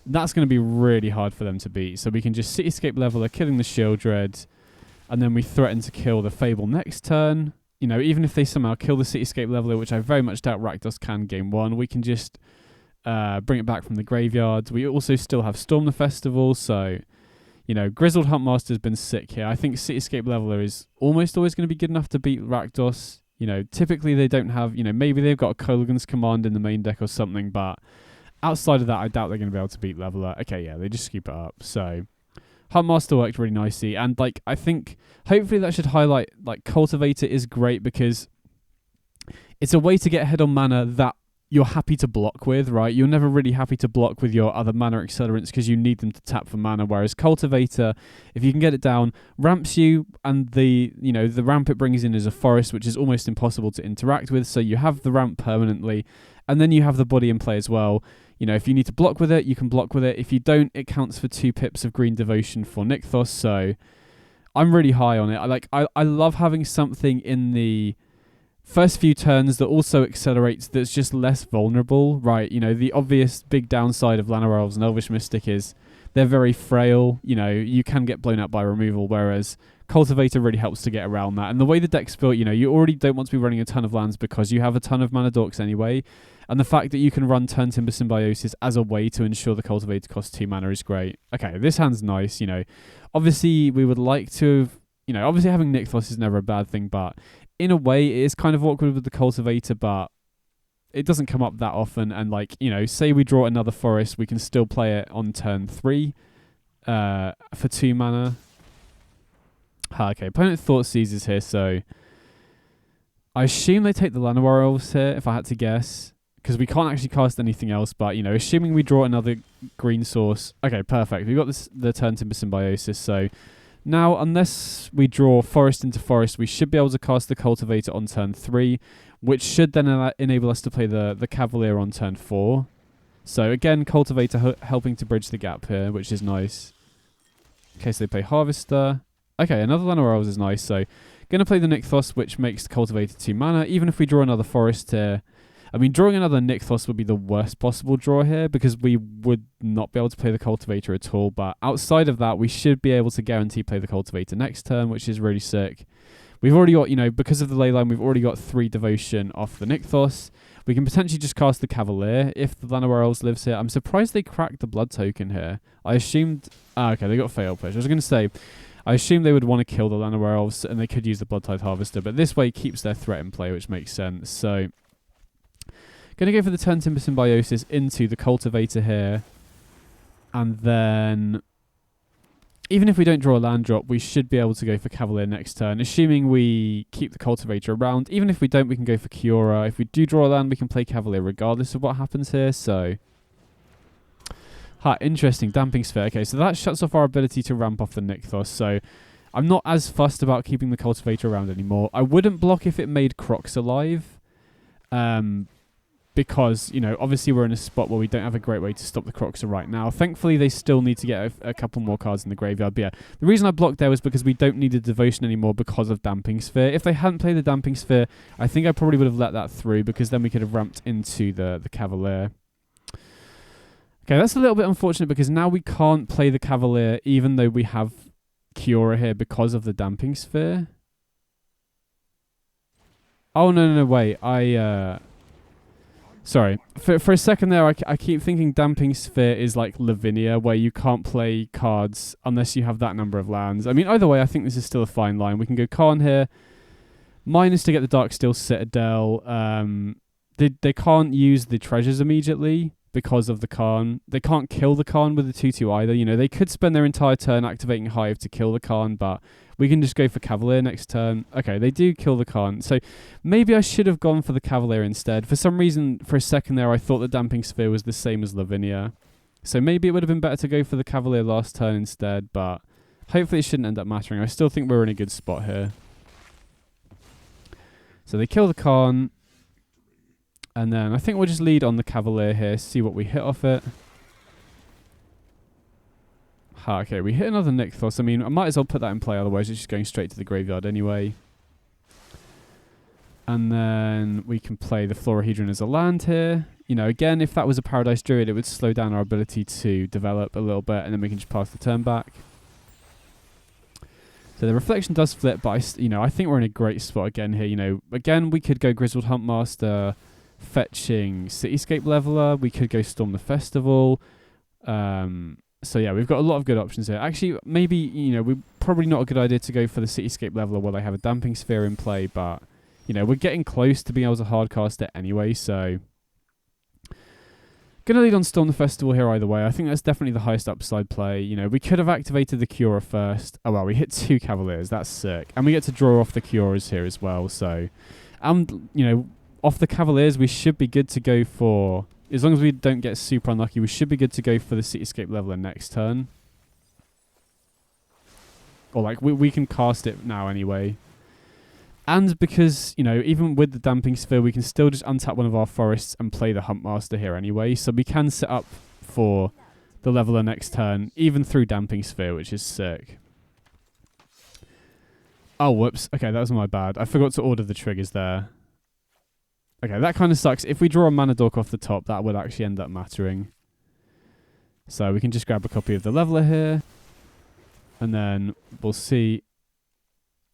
that's going to be really hard for them to beat. So we can just Cityscape Leveler, killing the Shieldred, and then we threaten to kill the Fable next turn. You know, even if they somehow kill the Cityscape Leveler, which I very much doubt Rakdos can game 1, we can just bring it back from the graveyard. We also still have Storm the Festival, so, you know, Grizzled Huntmaster has been sick here. I think Cityscape Leveler is almost always going to be good enough to beat Rakdos. You know, typically they don't have, you know, maybe they've got a Kolaghan's Command in the main deck or something, but outside of that, I doubt they're going to be able to beat Leveler. Okay, yeah, they just scoop it up. So, Huntmaster worked really nicely. And, like, I think, hopefully that should highlight, like, Cultivator is great because it's a way to get ahead on mana that you're happy to block with, right? You're never really happy to block with your other mana accelerants because you need them to tap for mana. Whereas Cultivator, if you can get it down, ramps you, and the ramp it brings in is a forest, which is almost impossible to interact with. So you have the ramp permanently, and then you have the body in play as well. You know, if you need to block with it, you can block with it. If you don't, it counts for 2 pips of Green Devotion for Nykthos. So I'm really high on it. I love having something in the first few turns that also accelerates, that's just less vulnerable, right? You know, the obvious big downside of Llanowar Elves and Elvish Mystic is they're very frail. You know, you can get blown out by removal, whereas Cultivator really helps to get around that. And the way the deck's built, you know, you already don't want to be running a ton of lands because you have a ton of mana dorks anyway. And the fact that you can run Turn Timber Symbiosis as a way to ensure the Cultivator costs 2 mana is great. Okay, this hand's nice, you know. Obviously, we would like to have, you know, obviously having Nykthos is never a bad thing, but in a way, it is kind of awkward with the Cultivator, but it doesn't come up that often. And, like, you know, say we draw another forest, we can still play it on turn 3 for 2 mana. Okay, opponent Thought Seizes here, so I assume they take the Llanowar Elves here, if I had to guess, because we can't actually cast anything else, but, you know, assuming we draw another green source. Okay, perfect. We've got the Turn Timber Symbiosis, so now, unless we draw forest into forest, we should be able to cast the Cultivator on turn 3, which should then enable us to play the Cavalier on turn 4. So, again, Cultivator helping to bridge the gap here, which is nice. Okay, so they play Harvester. Okay, another Llanowar Elves is nice, so going to play the Nykthos, which makes the Cultivator 2 mana. Even if we draw another forest here, I mean, drawing another Nykthos would be the worst possible draw here because we would not be able to play the Cultivator at all. But outside of that, we should be able to guarantee play the Cultivator next turn, which is really sick. We've already got, you know, because of the Leyline, we've already got 3 Devotion off the Nykthos. We can potentially just cast the Cavalier if the Llanowar Elves lives here. I'm surprised they cracked the Blood token here. I assumed... okay, they got Fail Push. I was going to say, I assumed they would want to kill the Llanowar Elves and they could use the Bloodtithe Harvester, but this way keeps their threat in play, which makes sense. So, going to go for the Turn Timber Symbiosis into the Cultivator here. And then, even if we don't draw a land drop, we should be able to go for Cavalier next turn, assuming we keep the Cultivator around. Even if we don't, we can go for Kiora. If we do draw a land, we can play Cavalier regardless of what happens here, so... interesting. Damping Sphere. Okay, so that shuts off our ability to ramp off the Nykthos, so I'm not as fussed about keeping the Cultivator around anymore. I wouldn't block if it made Crocs alive. because, you know, obviously we're in a spot where we don't have a great way to stop the Croxer right now. Thankfully, they still need to get a couple more cards in the graveyard. But yeah, the reason I blocked there was because we don't need a Devotion anymore because of Damping Sphere. If they hadn't played the Damping Sphere, I think I probably would have let that through, because then we could have ramped into the Cavalier. Okay, that's a little bit unfortunate, because now we can't play the Cavalier even though we have Kiora here because of the Damping Sphere. Oh, no, wait. Sorry. For a second there, I keep thinking Damping Sphere is like Lavinia, where you can't play cards unless you have that number of lands. I mean, either way, I think this is still a fine line. We can go Khan here. Minus to get the Darksteel Citadel. They can't use the treasures immediately because of the Khan. They can't kill the Khan with the 2/2 either. You know, they could spend their entire turn activating Hive to kill the Khan, but we can just go for Cavalier next turn. Okay, they do kill the Khan. So maybe I should have gone for the Cavalier instead. For some reason, for a second there, I thought the Damping Sphere was the same as Lavinia. So maybe it would have been better to go for the Cavalier last turn instead, but hopefully it shouldn't end up mattering. I still think we're in a good spot here. So they kill the Khan. And then I think we'll just lead on the Cavalier here, see what we hit off it. Okay, we hit another Nykthos. I mean, I might as well put that in play, otherwise it's just going straight to the graveyard anyway. And then we can play the Florahedron as a land here. You know, again, if that was a Paradise Druid, it would slow down our ability to develop a little bit, and then we can just pass the turn back. So the Reflection does flip, but I think we're in a great spot again here. You know, again, we could go Grizzled Huntmaster, fetching Cityscape Leveler. We could go Storm the Festival. So yeah, we've got a lot of good options here. Actually, maybe, you know, we're probably not a good idea to go for the Cityscape Leveler while they have a Damping Sphere in play, but, you know, we're getting close to being able to hardcast it anyway, so gonna lead on Storm the Festival here either way. I think that's definitely the highest upside play. You know, we could have activated the Kiora first. Oh well, we hit 2 Cavaliers. That's sick. And we get to draw off the Kioras here as well, so, and, you know, off the Cavaliers, we should be good to go for, as long as we don't get super unlucky, we should be good to go for the Cityscape Leveler next turn. Or, like, we can cast it now anyway. And because, you know, even with the Damping Sphere, we can still just untap one of our forests and play the Huntmaster here anyway. So we can set up for the Leveler next turn, even through Damping Sphere, which is sick. Oh, whoops. Okay, that was my bad. I forgot to order the triggers there. Okay, that kind of sucks. If we draw a Mana Dork off the top, that would actually end up mattering. So we can just grab a copy of the Leveler here. And then we'll see.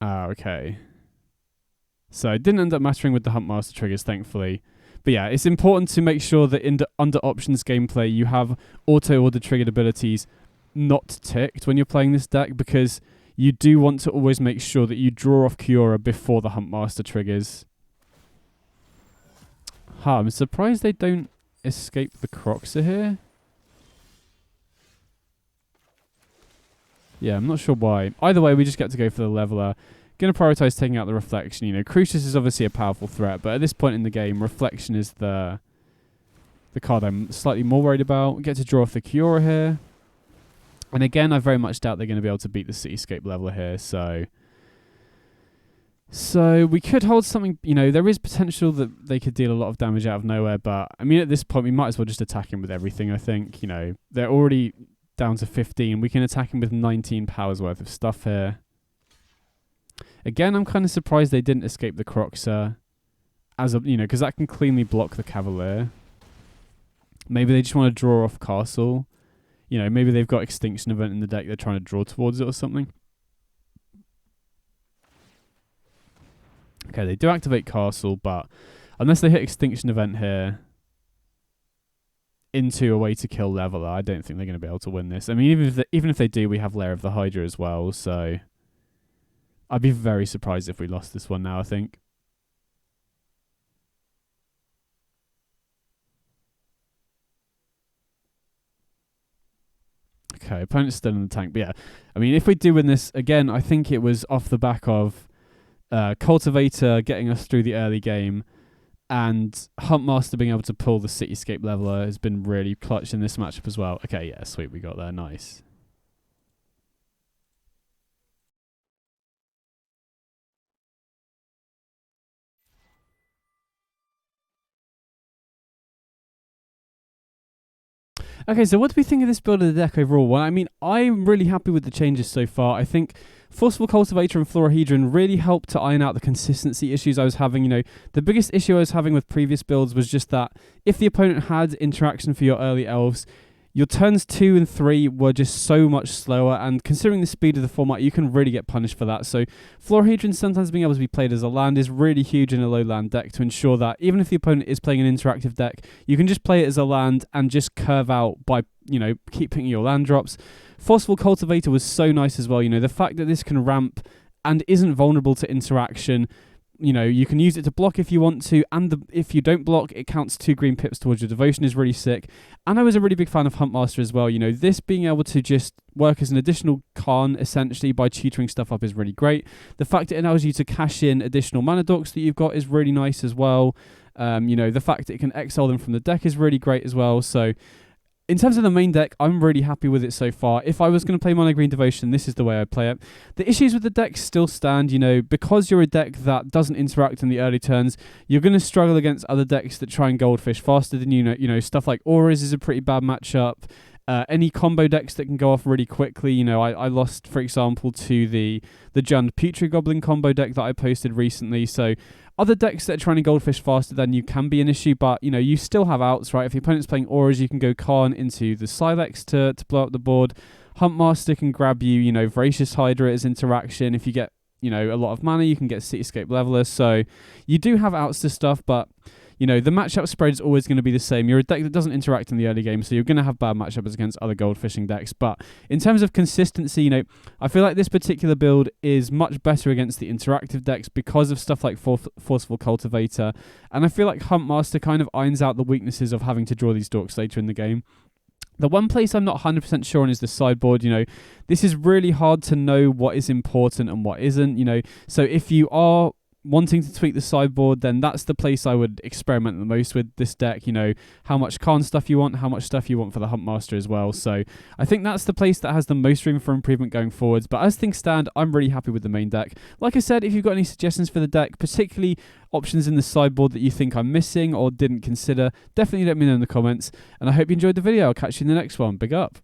Okay. So it didn't end up mattering with the Huntmaster triggers, thankfully. But yeah, it's important to make sure that under options gameplay, you have auto-order triggered abilities not ticked when you're playing this deck, because you do want to always make sure that you draw off Kiora before the Huntmaster triggers. I'm surprised they don't escape the Croxer here. Yeah, I'm not sure why. Either way, we just get to go for the Leveler. Going to prioritize taking out the Reflection. You know, Crucius is obviously a powerful threat, but at this point in the game, Reflection is the card I'm slightly more worried about. We get to draw off the Kiora here. And again, I very much doubt they're going to be able to beat the Cityscape Leveler here, So we could hold something, you know, there is potential that they could deal a lot of damage out of nowhere, but I mean, at this point, we might as well just attack him with everything, I think. You know, they're already down to 15. We can attack him with 19 powers worth of stuff here. Again, I'm kind of surprised they didn't escape the Croxer, because that can cleanly block the Cavalier. Maybe they just want to draw off Castle. You know, maybe they've got Extinction Event in the deck, they're trying to draw towards it or something. Okay, they do activate Castle, but unless they hit Extinction Event here into a way to kill Leveler, I don't think they're going to be able to win this. I mean, even if they do, we have Lair of the Hydra as well, so I'd be very surprised if we lost this one now, I think. Okay, opponent's still in the tank, but yeah. I mean, if we do win this, again, I think it was off the back of Cultivator getting us through the early game, and Huntmaster being able to pull the Cityscape Leveler has been really clutch in this matchup as well. Okay, yeah, sweet, we got there, nice. Okay, so what do we think of this build of the deck overall? Well, I mean, I'm really happy with the changes so far. I think Forceful Cultivator and Florahedron really helped to iron out the consistency issues I was having. You know, the biggest issue I was having with previous builds was just that if the opponent had interaction for your early elves, your turns 2 and 3 were just so much slower, and considering the speed of the format, you can really get punished for that. So Florahedron sometimes being able to be played as a land is really huge in a low land deck to ensure that even if the opponent is playing an interactive deck, you can just play it as a land and just curve out by, you know, keep picking your land drops. Forceful Cultivator was so nice as well. You know, the fact that this can ramp and isn't vulnerable to interaction. You know, you can use it to block if you want to, and if you don't block, it counts 2 green pips towards your devotion is really sick. And I was a really big fan of Huntmaster as well. You know, this being able to just work as an additional Khan, essentially, by tutoring stuff up is really great. The fact that it allows you to cash in additional mana dorks that you've got is really nice as well. You know, the fact that it can exile them from the deck is really great as well. So in terms of the main deck, I'm really happy with it so far. If I was going to play Mono Green Devotion, this is the way I'd play it. The issues with the deck still stand, you know, because you're a deck that doesn't interact in the early turns, you're going to struggle against other decks that try and Goldfish faster than you. You know, stuff like Auras is a pretty bad matchup. Any combo decks that can go off really quickly. You know, I lost, for example, to the Jund Putrid Goblin combo deck that I posted recently. So other decks that are trying to Goldfish faster than you can be an issue, but, you know, you still have outs, right? If your opponent's playing Auras, you can go Khan into the Silex to blow up the board. Huntmaster can grab you, you know, Voracious Hydra as interaction. If you get, you know, a lot of mana, you can get Cityscape Leveler. So you do have outs to stuff, but, you know, the matchup spread is always going to be the same. You're a deck that doesn't interact in the early game, so you're going to have bad matchups against other goldfishing decks. But in terms of consistency, you know, I feel like this particular build is much better against the interactive decks because of stuff like Forceful Cultivator. And I feel like Huntmaster kind of irons out the weaknesses of having to draw these dorks later in the game. The one place I'm not 100% sure on is the sideboard. You know, this is really hard to know what is important and what isn't, you know. So if you are wanting to tweak the sideboard, then that's the place I would experiment the most with this deck. You know, how much Khan stuff you want, how much stuff you want for the Huntmaster as well. So I think that's the place that has the most room for improvement going forwards. But as things stand, I'm really happy with the main deck. Like I said, if you've got any suggestions for the deck, particularly options in the sideboard that you think I'm missing or didn't consider, definitely let me know in the comments. And I hope you enjoyed the video. I'll catch you in the next one. Big up.